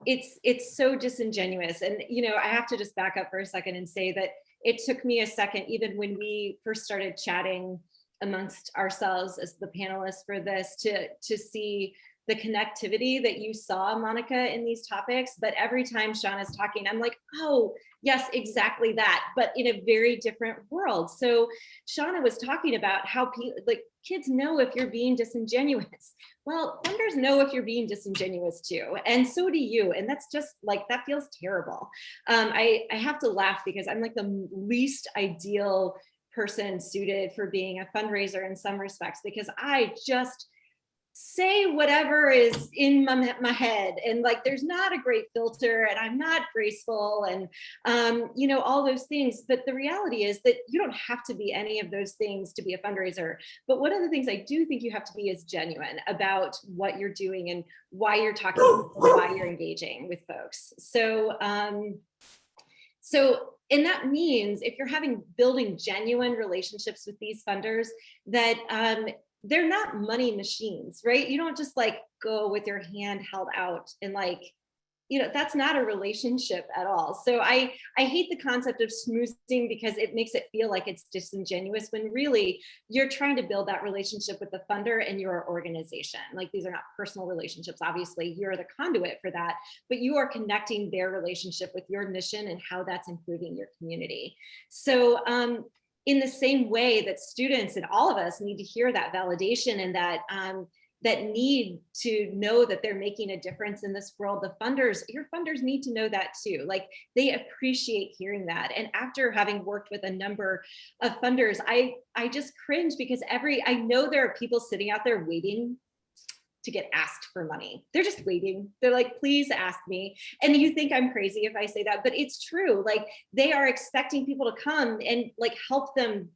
[SPEAKER 3] it's so disingenuous. And, I have to just back up for a second and say that it took me a second, even when we first started chatting amongst ourselves as the panelists for this, to see the connectivity that you saw, Monica, in these topics. But every time Shaunna's talking, I'm like, oh, yes, exactly that, but in a very different world. So Shaunna was talking about how kids know if you're being disingenuous. Well, funders know if you're being disingenuous too, and so do you. And that's just that feels terrible. I have to laugh because I'm like the least ideal person suited for being a fundraiser in some respects, because I just say whatever is in my head, and there's not a great filter, and I'm not graceful, and all those things. But the reality is that you don't have to be any of those things to be a fundraiser. But one of the things I do think you have to be is genuine about what you're doing and why you're talking, why you're engaging with folks. So and that means if you're building genuine relationships with these funders, that they're not money machines, right? You don't just go with your hand held out and that's not a relationship at all. So I hate the concept of smoozing, because it makes it feel like it's disingenuous, when really you're trying to build that relationship with the funder and your organization. These are not personal relationships. Obviously, you're the conduit for that, but you are connecting their relationship with your mission and how that's improving your community. So in the same way that students and all of us need to hear that validation, and that need to know that they're making a difference in this world, your funders need to know that too. They appreciate hearing that. And after having worked with a number of funders, I just cringe, because I know there are people sitting out there waiting to get asked for money. They're just waiting. They're like, please ask me. And you think I'm crazy if I say that, but it's true. They are expecting people to come and help them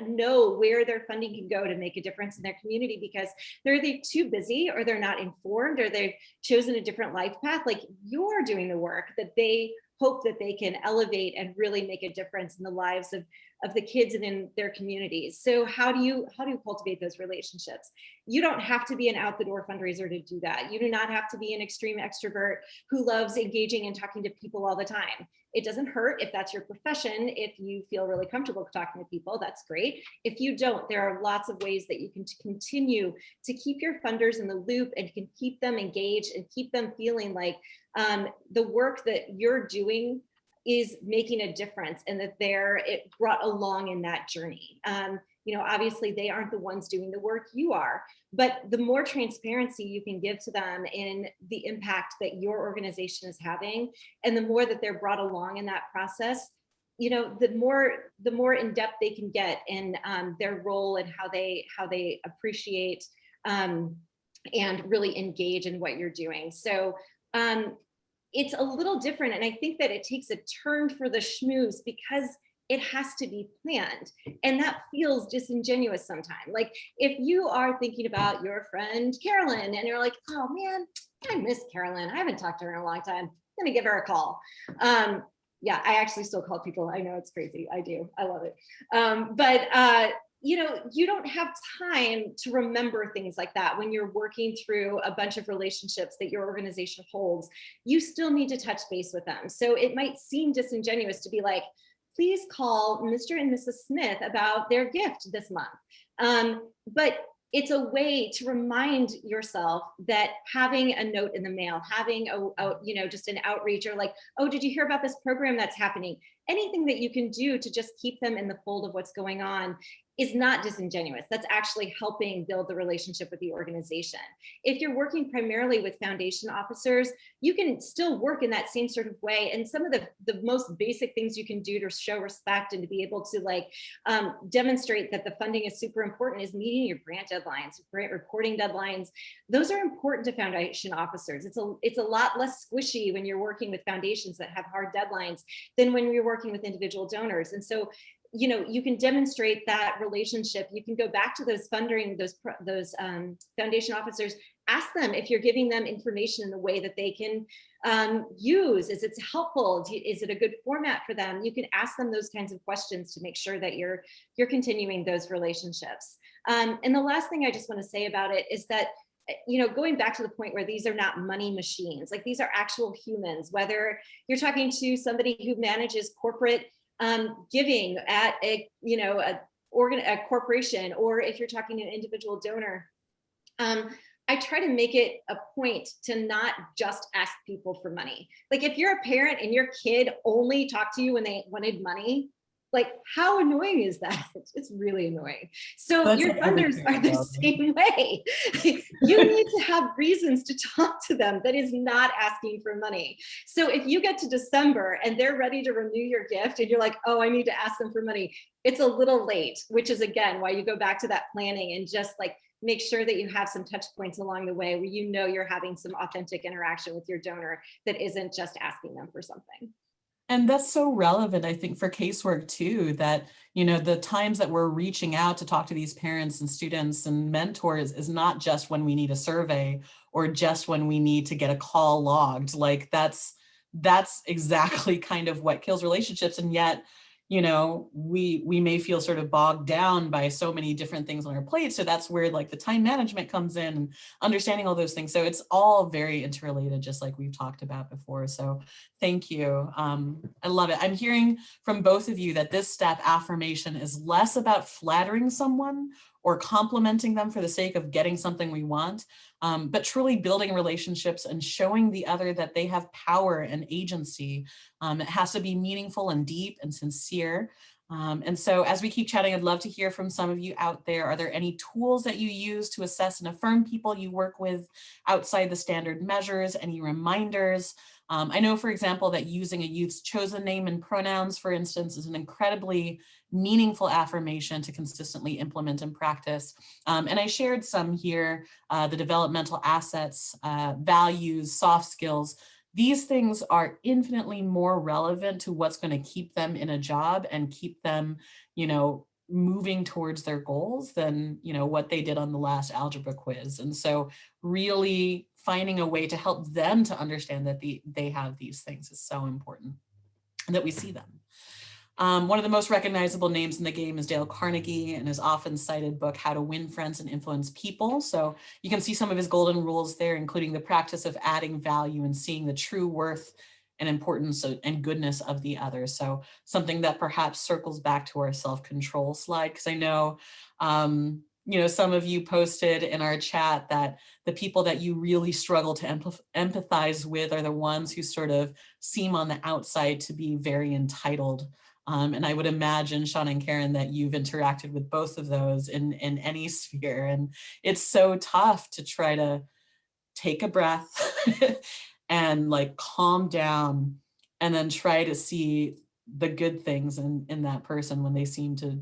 [SPEAKER 3] know where their funding can go to make a difference in their community, because they're either too busy, or they're not informed, or they've chosen a different life path. You're doing the work that they hope that they can elevate and really make a difference in the lives of the kids and in their communities. So how do you cultivate those relationships? You don't have to be an out the door fundraiser to do that. You do not have to be an extreme extrovert who loves engaging and talking to people all the time. It doesn't hurt if that's your profession. If you feel really comfortable talking to people, that's great. If you don't, there are lots of ways that you can continue to keep your funders in the loop, and can keep them engaged and keep them feeling like the work that you're doing is making a difference, and that it brought along in that journey. Obviously they aren't the ones doing the work, you are, but the more transparency you can give to them in the impact that your organization is having, and the more that they're brought along in that process, the more in depth they can get in their role, and how they appreciate and really engage in what you're doing. So it's a little different. And I think that it takes a turn for the schmooze, because it has to be planned. And that feels disingenuous sometimes. If you are thinking about your friend Carolyn, and you're like, oh man, I miss Carolyn, I haven't talked to her in a long time, I'm gonna give her a call. Yeah, I actually still call people. I know it's crazy. I do. I love it. But you don't have time to remember things like that when you're working through a bunch of relationships that your organization holds. You still need to touch base with them. So it might seem disingenuous to be like, please call Mr. and Mrs. Smith about their gift this month. But it's a way to remind yourself that having a note in the mail, having just an outreach, or like, oh, did you hear about this program that's happening? Anything that you can do to just keep them in the fold of what's going on is not disingenuous. That's actually helping build the relationship with the organization. If you're working primarily with foundation officers, you can still work in that same sort of way. And some of the most basic things you can do to show respect and to be able to demonstrate that the funding is super important is meeting your grant deadlines, grant reporting deadlines. Those are important to foundation officers. It's a lot less squishy when you're working with foundations that have hard deadlines than when you're working with individual donors. And so you can demonstrate that relationship. You can go back to those funding, those foundation officers, ask them if you're giving them information in a way that they can use. Is it helpful? Is it a good format for them? You can ask them those kinds of questions to make sure that you're continuing those relationships. And the last thing I just want to say about it is that going back to the point where these are not money machines, like these are actual humans, whether you're talking to somebody who manages corporate giving at a corporation, or if you're talking to an individual donor, I try to make it a point to not just ask people for money. Like if you're a parent and your kid only talked to you when they wanted money, like how annoying is that? It's really annoying. So that's your funders are the same way. You need to have reasons to talk to them that is not asking for money. So if you get to December and they're ready to renew your gift and you're like, oh, I need to ask them for money, it's a little late, which is again why you go back to that planning and just like make sure that you have some touch points along the way where you're having some authentic interaction with your donor that isn't just asking them for something.
[SPEAKER 1] And that's so relevant, I think, for casework too, that, the times that we're reaching out to talk to these parents and students and mentors is not just when we need a survey or just when we need to get a call logged. Like that's exactly kind of what kills relationships. And yet, we may feel sort of bogged down by so many different things on our plate. So that's where like the time management comes in and understanding all those things. So it's all very interrelated, just like we've talked about before. So thank you. I love it. I'm hearing from both of you that this step, affirmation, is less about flattering someone or complimenting them for the sake of getting something we want, but truly building relationships and showing the other that they have power and agency. It has to be meaningful and deep and sincere. And so as we keep chatting, I'd love to hear from some of you out there. Are there any tools that you use to assess and affirm people you work with outside the standard measures? Any reminders? I know, for example, that using a youth's chosen name and pronouns, for instance, is an incredibly meaningful affirmation to consistently implement and practice. And I shared some here, the developmental assets, values, soft skills. These things are infinitely more relevant to what's going to keep them in a job and keep them, moving towards their goals than, what they did on the last algebra quiz. And so really finding a way to help them to understand that they have these things is so important and that we see them. One of the most recognizable names in the game is Dale Carnegie and his often cited book, How to Win Friends and Influence People. So you can see some of his golden rules there, including the practice of adding value and seeing the true worth and importance and goodness of the other. So something that perhaps circles back to our self-control slide, because I know, some of you posted in our chat that the people that you really struggle to empathize with are the ones who sort of seem on the outside to be very entitled. And I would imagine, Shaunna and Karen, that you've interacted with both of those in any sphere. And it's so tough to try to take a breath and like calm down and then try to see the good things in that person when they seem to,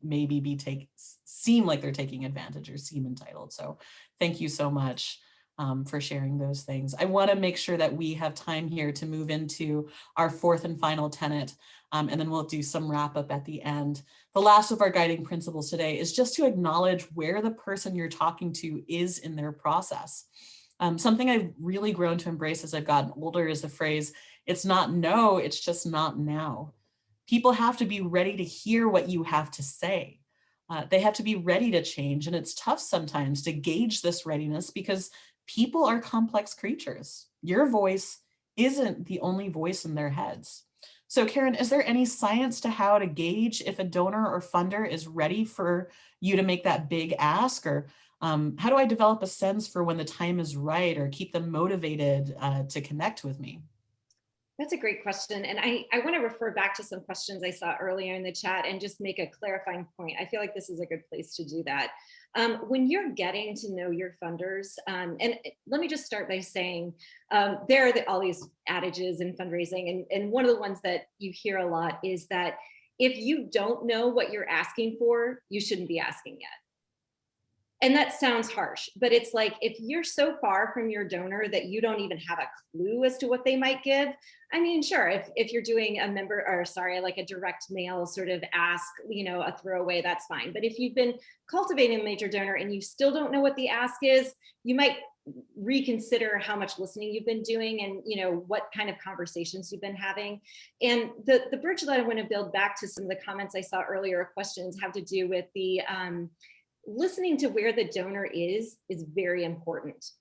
[SPEAKER 1] maybe seem like they're taking advantage or seem entitled. So thank you so much for sharing those things. I want to make sure that we have time here to move into our fourth and final tenet, and then we'll do some wrap up at the end. The last of our guiding principles today is just to acknowledge where the person you're talking to is in their process. Something I've really grown to embrace as I've gotten older is the phrase, it's not no, it's just not now. People have to be ready to hear what you have to say. They have to be ready to change. And it's tough sometimes to gauge this readiness because people are complex creatures. Your voice isn't the only voice in their heads. So Karen, is there any science to how to gauge if a donor or funder is ready for you to make that big ask? Or how do I develop a sense for when the time is right or keep them motivated to connect with me?
[SPEAKER 3] That's a great question. And I want to refer back to some questions I saw earlier in the chat and just make a clarifying point. I feel like this is a good place to do that. When you're getting to know your funders, and let me just start by saying, there are all these adages in fundraising. And one of the ones that you hear a lot is that if you don't know what you're asking for, you shouldn't be asking yet. And that sounds harsh, but it's like, if you're so far from your donor that you don't even have a clue as to what they might give, I mean, sure, if you're doing like a direct mail sort of ask, a throwaway, that's fine. But if you've been cultivating a major donor and you still don't know what the ask is, you might reconsider how much listening you've been doing and what kind of conversations you've been having. And the bridge that I want to build back to some of the comments I saw earlier, questions have to do with the listening to where the donor is very important.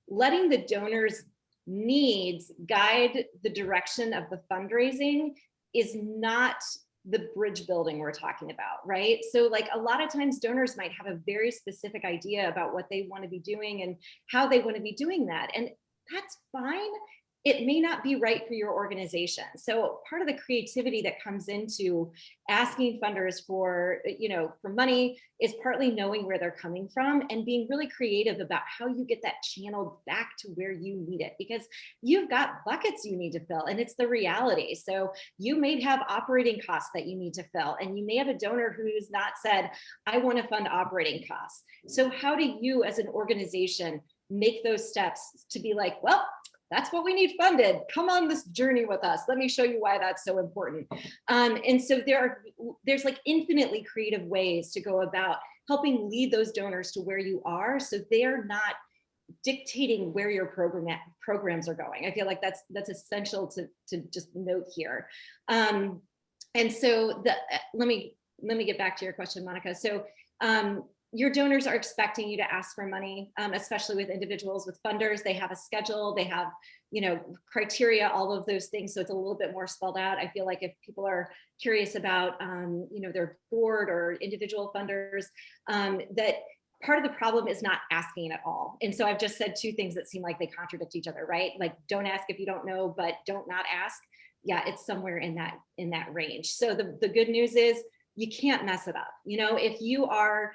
[SPEAKER 3] Letting the donor's needs guide the direction of the fundraising is not the bridge building we're talking about, right? So like a lot of times donors might have a very specific idea about what they want to be doing and how they want to be doing that. And that's fine. It may not be right for your organization. So part of the creativity that comes into asking funders for money is partly knowing where they're coming from and being really creative about how you get that channeled back to where you need it, because you've got buckets you need to fill and it's the reality. So you may have operating costs that you need to fill, and you may have a donor who's not said, I want to fund operating costs. So how do you as an organization make those steps to be like, well, that's what we need funded. Come on this journey with us. Let me show you why that's so important. And so there's like infinitely creative ways to go about helping lead those donors to where you are, so they're not dictating where your programs are going. I feel like that's essential to just note here. And so let me get back to your question, Monica. So your donors are expecting you to ask for money, especially with individuals. With funders, they have a schedule, they have, criteria, all of those things. So it's a little bit more spelled out. I feel like if people are curious about, their board or individual funders, that part of the problem is not asking at all. And so I've just said two things that seem like they contradict each other, right? Like, don't ask if you don't know, but don't not ask. Yeah, it's somewhere in that range. So the good news is you can't mess it up. If you are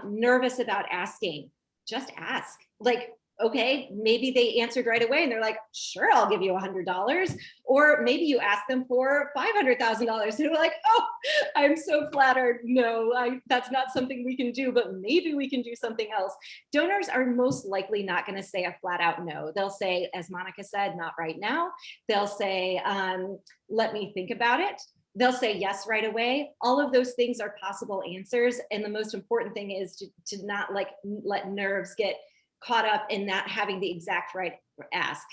[SPEAKER 3] nervous about asking, just ask. Like, okay, maybe they answered right away and they're like, sure, I'll give you $100. Or maybe you ask them for $500,000 and they're like, oh, I'm so flattered. No, that's not something we can do, but maybe we can do something else. Donors are most likely not going to say a flat out no. They'll say, as Monica said, not right now. They'll say, let me think about it. They'll say yes right away. All of those things are possible answers. And the most important thing is to not let nerves get caught up in not having the exact right ask.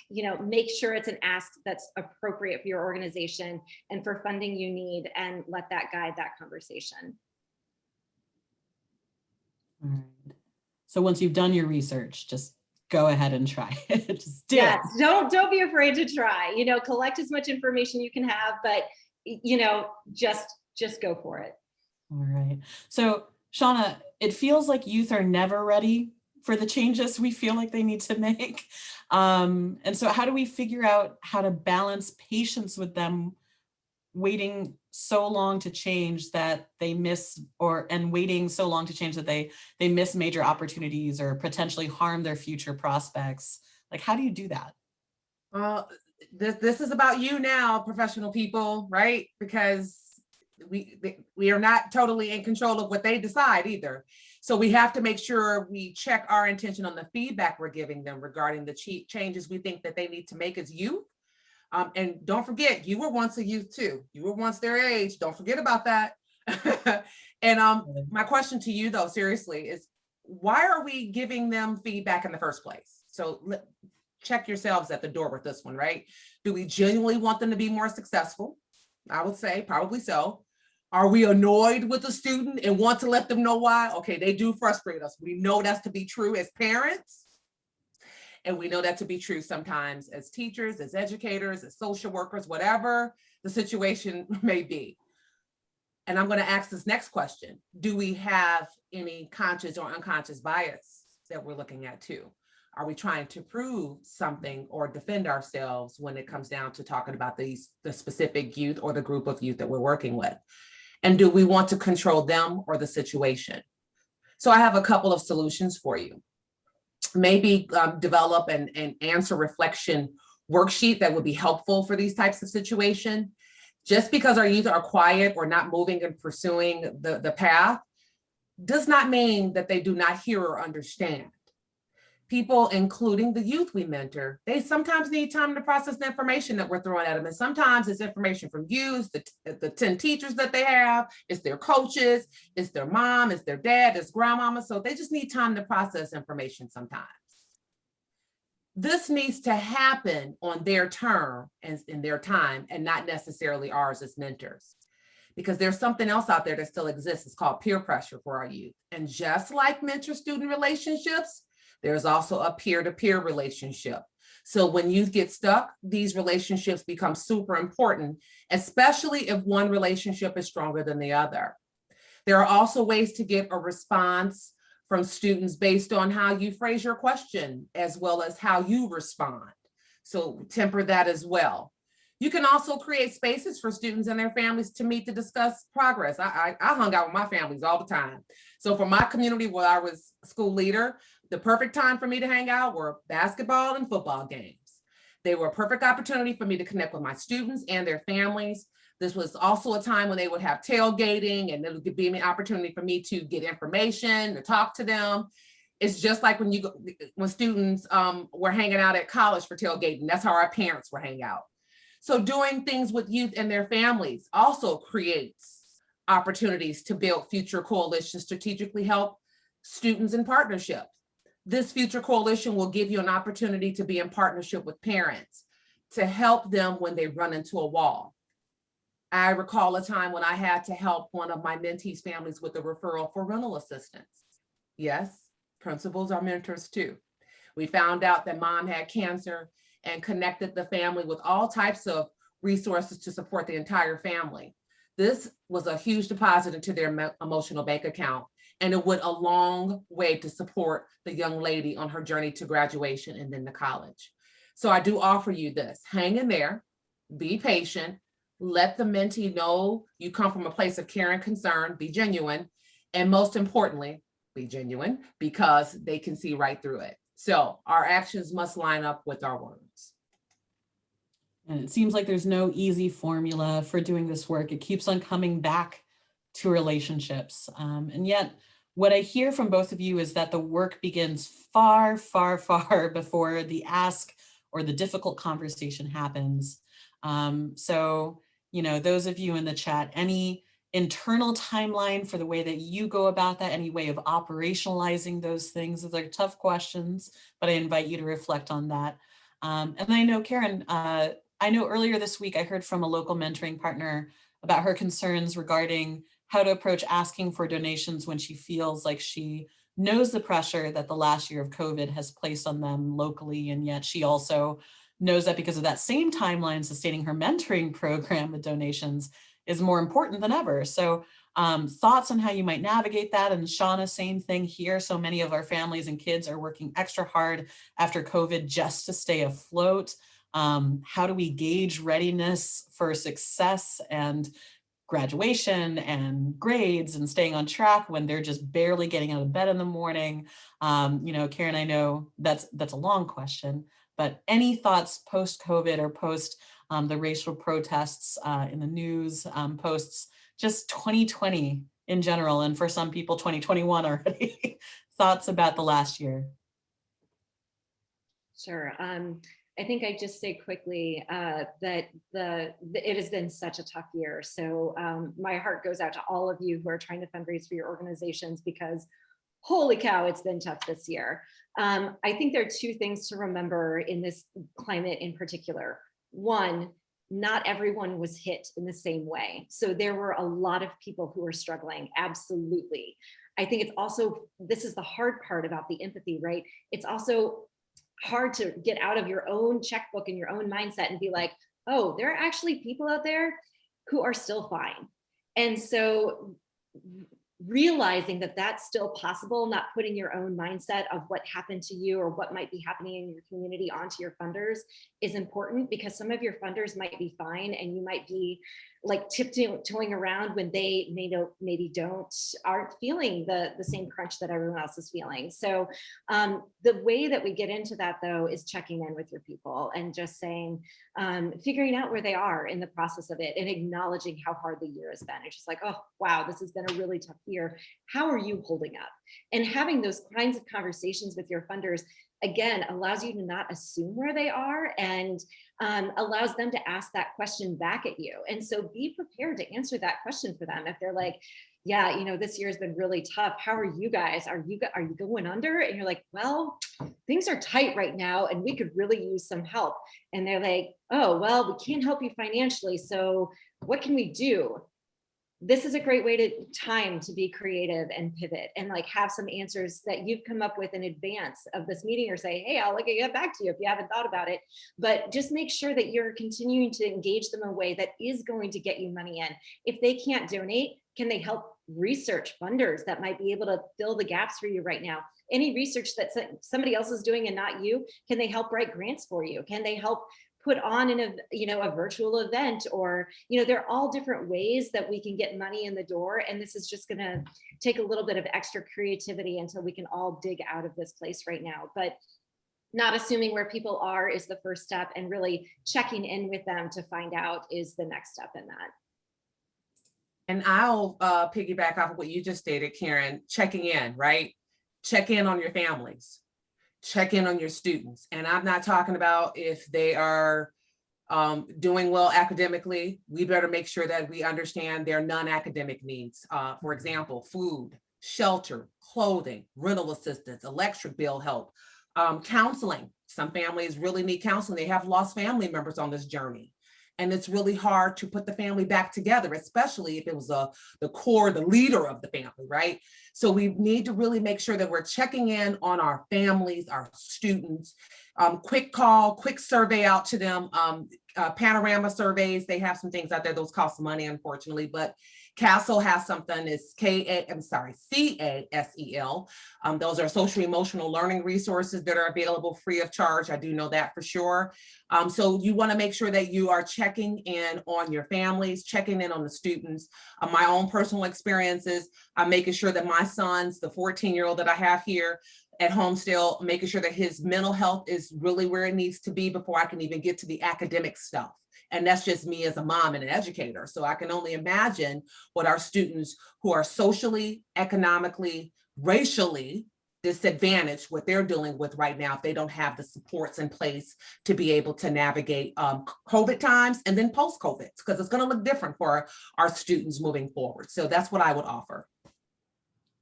[SPEAKER 3] Make sure it's an ask that's appropriate for your organization and for funding you need, and let that guide that conversation.
[SPEAKER 1] All right. So once you've done your research, just go ahead and try it. Just do it.
[SPEAKER 3] Don't be afraid to try. Collect as much information you can have, but just go for it.
[SPEAKER 1] All right. So Shaunna, it feels like youth are never ready for the changes we feel like they need to make. And so how do we figure out how to balance patience with them waiting so long to change that they miss, and waiting so long to change that they miss major opportunities or potentially harm their future prospects? Like, how do you do that?
[SPEAKER 2] Well, this is about you now, professional people, right? Because we are not totally in control of what they decide either. So we have to make sure we check our intention on the feedback we're giving them regarding the changes we think that they need to make as youth. And don't forget, you were once a youth too. You were once their age. Don't forget about that. And my question to you though, seriously, is why are we giving them feedback in the first place? So check yourselves at the door with this one, right? Do we genuinely want them to be more successful? I would say probably so. Are we annoyed with the student and want to let them know why? Okay, they do frustrate us. We know that's to be true as parents. And we know that to be true sometimes as teachers, as educators, as social workers, whatever the situation may be. And I'm going to ask this next question. Do we have any conscious or unconscious bias that we're looking at too? Are we trying to prove something or defend ourselves when it comes down to talking about the specific youth or the group of youth that we're working with? And do we want to control them or the situation? So I have a couple of solutions for you. Maybe develop an answer reflection worksheet that would be helpful for these types of situations. Just because our youth are quiet or not moving and pursuing the path does not mean that they do not hear or understand. People, including the youth we mentor, they sometimes need time to process the information that we're throwing at them. And sometimes it's information from you, the 10 teachers that they have, it's their coaches, it's their mom, it's their dad, it's grandmama. So they just need time to process information sometimes. This needs to happen on their term and in their time and not necessarily ours as mentors. Because there's something else out there that still exists. It's called peer pressure for our youth. And just like mentor-student relationships, there's also a peer-to-peer relationship. So when youth get stuck, these relationships become super important, especially if one relationship is stronger than the other. There are also ways to get a response from students based on how you phrase your question, as well as how you respond. So temper that as well. You can also create spaces for students and their families to meet to discuss progress. I hung out with my families all the time. So for my community where I was school leader, the perfect time for me to hang out were basketball and football games. They were a perfect opportunity for me to connect with my students and their families. This was also a time when they would have tailgating, and it would be an opportunity for me to get information, to talk to them. It's just like when students were hanging out at college for tailgating. That's how our parents were hanging out. So doing things with youth and their families also creates opportunities to build future coalitions, strategically help students in partnerships. This future coalition will give you an opportunity to be in partnership with parents to help them when they run into a wall. I recall a time when I had to help one of my mentees' families with a referral for rental assistance. Yes, principals are mentors too. We found out that mom had cancer and connected the family with all types of resources to support the entire family. This was a huge deposit into their emotional bank account, and it went a long way to support the young lady on her journey to graduation and then to college. So I do offer you this. Hang in there, be patient, let the mentee know you come from a place of care and concern, be genuine, and most importantly, be genuine because they can see right through it. So our actions must line up with our words.
[SPEAKER 1] And it seems like there's no easy formula for doing this work. It keeps on coming back to relationships. And yet what I hear from both of you is that the work begins far, far, far before the ask or the difficult conversation happens. So, you know, those of you in the chat, any internal timeline for the way that you go about that, any way of operationalizing those things? Those are tough questions, but I invite you to reflect on that. And I know, Karen, I know earlier this week I heard from a local mentoring partner about her concerns regarding how to approach asking for donations when she feels like she knows the pressure that the last year of COVID has placed on them locally, and yet she also knows that because of that same timeline, sustaining her mentoring program with donations is more important than ever. So thoughts on how you might navigate that. And Shaunna, same thing here. So many of our families and kids are working extra hard after COVID just to stay afloat. How do we gauge readiness for success and graduation and grades and staying on track when they're just barely getting out of bed in the morning? You know, Karen, I know that's a long question, but any thoughts post-COVID or post the racial protests in the news, posts just 2020 in general, and for some people 2021 already? Thoughts about the last year?
[SPEAKER 3] Sure. I think I just say quickly that it has been such a tough year. So my heart goes out to all of you who are trying to fundraise for your organizations, because holy cow, it's been tough this year. I think there are two things to remember in this climate in particular. One, not everyone was hit in the same way. So there were a lot of people who were struggling, absolutely. I think it's also, this is the hard part about the empathy, right? It's also hard to get out of your own checkbook and your own mindset and be like, oh, there are actually people out there who are still fine. And so realizing that that's still possible, not putting your own mindset of what happened to you or what might be happening in your community onto your funders is important, because some of your funders might be fine and you might be like tiptoeing around when they maybe aren't feeling the same crunch that everyone else is feeling. So the way that we get into that though is checking in with your people and just saying, figuring out where they are in the process of it and acknowledging how hard the year has been. It's just like, oh, wow, this has been a really tough year. How are you holding up? And having those kinds of conversations with your funders, again, allows you to not assume where they are and allows them to ask that question back at you. And so be prepared to answer that question for them. If they're like, yeah, this year has been really tough. How are you guys? Are you going under? And you're like, well, things are tight right now and we could really use some help. And they're like, oh, well, we can't help you financially. So what can we do? This is a great time to be creative and pivot and like have some answers that you've come up with in advance of this meeting, or say, hey, I'll get back to you if you haven't thought about it. But just make sure that you're continuing to engage them in a way that is going to get you money in. If they can't donate, can they help research funders that might be able to fill the gaps for you right now? Any research that somebody else is doing and not you, can they help write grants for you? Can they help put on a virtual event? Or there are all different ways that we can get money in the door, and this is just going to take a little bit of extra creativity until we can all dig out of this place right now. But not assuming where people are is the first step, and really checking in with them to find out is the next step in that.
[SPEAKER 2] And I'll piggyback off of what you just stated, Karen. Checking in, right? Check in on your families. Check in on your students. And I'm not talking about if they are doing well academically. We better make sure that we understand their non-academic needs. For example, food, shelter, clothing, rental assistance, electric bill help, counseling. Some families really need counseling. They have lost family members on this journey. And it's really hard to put the family back together, especially if it was the leader of the family, right? So we need to really make sure that we're checking in on our families, our students. Quick call, quick survey out to them. Panorama surveys, they have some things out there. Those cost money, unfortunately, but CASEL has something, it's CASEL. Those are social emotional learning resources that are available free of charge. I do know that for sure. So you want to make sure that you are checking in on your families, checking in on the students. My own personal experiences, I'm making sure that my son's, the 14-year-old that I have here at home still, making sure that his mental health is really where it needs to be before I can even get to the academic stuff. And that's just me as a mom and an educator. So I can only imagine what our students who are socially, economically, racially disadvantaged, what they're dealing with right now if they don't have the supports in place to be able to navigate COVID times and then post-COVID, because it's going to look different for our students moving forward. So that's what I would offer.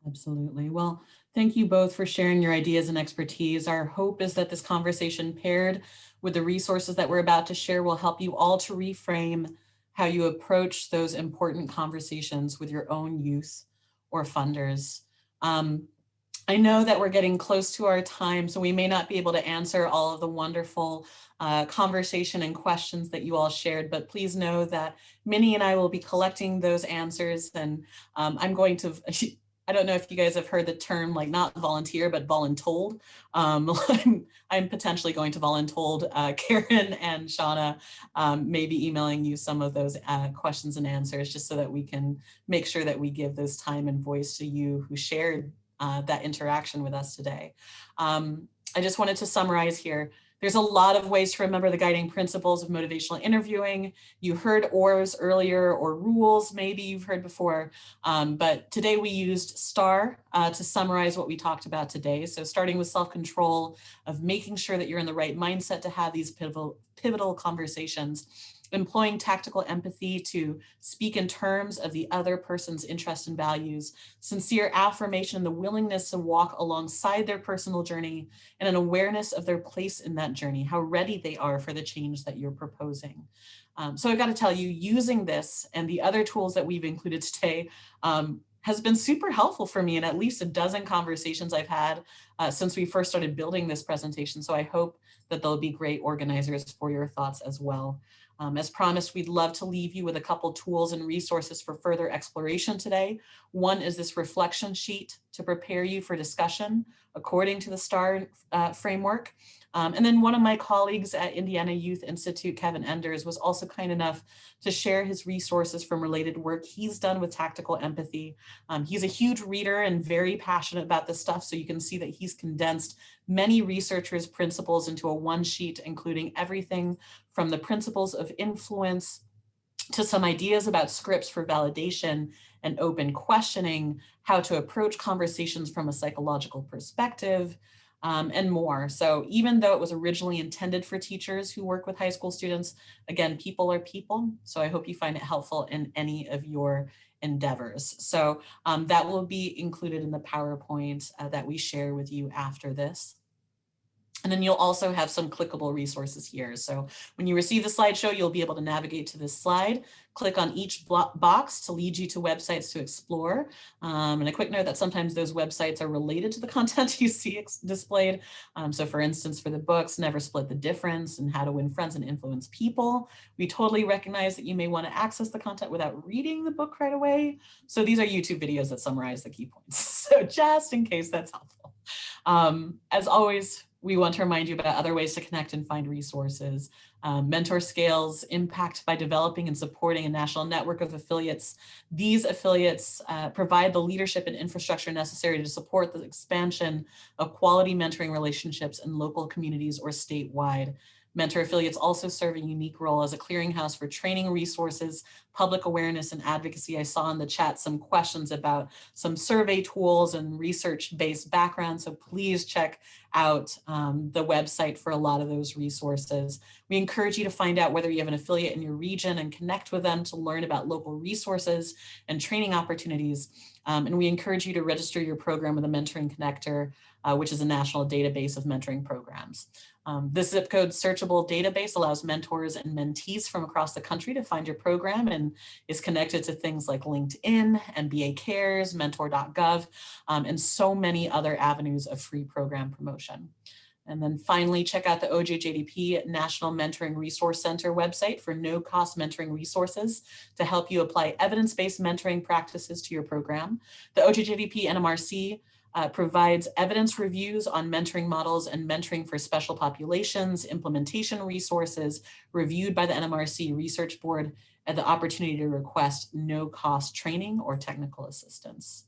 [SPEAKER 1] Absolutely. Well, thank you both for sharing your ideas and expertise. Our hope is that this conversation, paired with the resources that we're about to share, will help you all to reframe how you approach those important conversations with your own youth or funders. I know that we're getting close to our time, so we may not be able to answer all of the wonderful conversation and questions that you all shared, but please know that Minnie and I will be collecting those answers, and I'm going to, I don't know if you guys have heard the term, like not volunteer, but voluntold. I'm potentially going to voluntold Karen and Shaunna, maybe emailing you some of those questions and answers, just so that we can make sure that we give this time and voice to you who shared that interaction with us today. I just wanted to summarize here. There's a lot of ways to remember the guiding principles of motivational interviewing. You heard ORs earlier, or rules, maybe you've heard before, but today we used STAR to summarize what we talked about today. So starting with self-control, of making sure that you're in the right mindset to have these pivotal conversations, employing tactical empathy to speak in terms of the other person's interests and values, sincere affirmation, the willingness to walk alongside their personal journey, and an awareness of their place in that journey, how ready they are for the change that you're proposing. So I've got to tell you, using this and the other tools that we've included today has been super helpful for me in at least a dozen conversations I've had since we first started building this presentation. So I hope that they'll be great organizers for your thoughts as well. As promised, we'd love to leave you with a couple tools and resources for further exploration today. One is this reflection sheet to prepare you for discussion according to the STAR framework. And then one of my colleagues at Indiana Youth Institute, Kevin Enders, was also kind enough to share his resources from related work he's done with tactical empathy. He's a huge reader and very passionate about this stuff, so you can see that he's condensed many researchers' principles into a one sheet, including everything from the principles of influence to some ideas about scripts for validation and open questioning, how to approach conversations from a psychological perspective, and more. So even though it was originally intended for teachers who work with high school students, again, people are people. So I hope you find it helpful in any of your endeavors. So that will be included in the PowerPoint that we share with you after this. And then you'll also have some clickable resources here. So when you receive the slideshow, you'll be able to navigate to this slide, click on each box to lead you to websites to explore. And a quick note that sometimes those websites are related to the content you see displayed. So for instance, for the books, Never Split the Difference and How to Win Friends and Influence People, we totally recognize that you may want to access the content without reading the book right away. So these are YouTube videos that summarize the key points. So just in case that's helpful. As always, we want to remind you about other ways to connect and find resources. Mentor Scale's impact by developing and supporting a national network of affiliates. These affiliates provide the leadership and infrastructure necessary to support the expansion of quality mentoring relationships in local communities or statewide. Mentor affiliates also serve a unique role as a clearinghouse for training resources, public awareness, and advocacy. I saw in the chat some questions about some survey tools and research-based background, so please check out the website for a lot of those resources. We encourage you to find out whether you have an affiliate in your region and connect with them to learn about local resources and training opportunities. And we encourage you to register your program with a Mentoring Connector, which is a national database of mentoring programs. This zip code searchable database allows mentors and mentees from across the country to find your program and is connected to things like LinkedIn, MBA Cares, mentor.gov, and so many other avenues of free program promotion. And then finally, check out the OJJDP National Mentoring Resource Center website for no-cost mentoring resources to help you apply evidence-based mentoring practices to your program. The OJJDP NMRC provides evidence reviews on mentoring models and mentoring for special populations, implementation resources reviewed by the NMRC Research Board, and the opportunity to request no-cost training or technical assistance.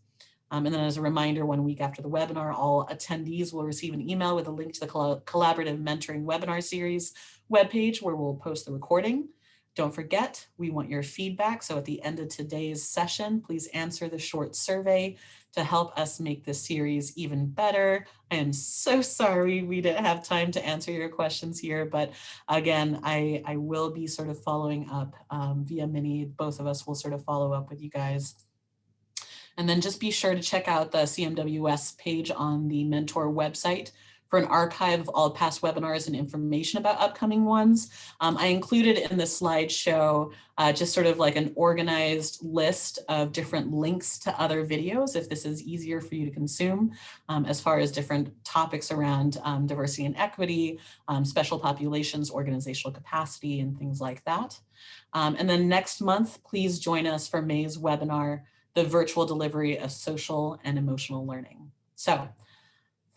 [SPEAKER 1] And then as a reminder, 1 week after the webinar, all attendees will receive an email with a link to the Collaborative Mentoring Webinar Series webpage where we'll post the recording. Don't forget, we want your feedback. So at the end of today's session, please answer the short survey to help us make this series even better. I am so sorry we didn't have time to answer your questions here, but again, I will be sort of following up via Mini. Both of us will sort of follow up with you guys. And then just be sure to check out the CMWS page on the Mentor website for an archive of all past webinars and information about upcoming ones. I included in the slideshow just sort of like an organized list of different links to other videos, if this is easier for you to consume, as far as different topics around diversity and equity, special populations, organizational capacity, and things like that. And then next month, please join us for May's webinar, The Virtual Delivery of Social and Emotional Learning. So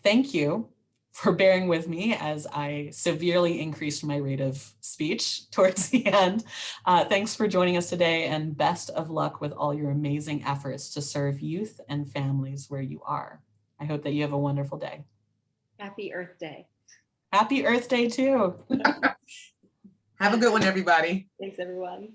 [SPEAKER 1] thank you for bearing with me as I severely increased my rate of speech towards the end. Thanks for joining us today, and best of luck with all your amazing efforts to serve youth and families where you are. I hope that you have a wonderful day.
[SPEAKER 3] Happy Earth Day.
[SPEAKER 1] Happy Earth Day too.
[SPEAKER 2] Have a good one, everybody.
[SPEAKER 3] Thanks, everyone.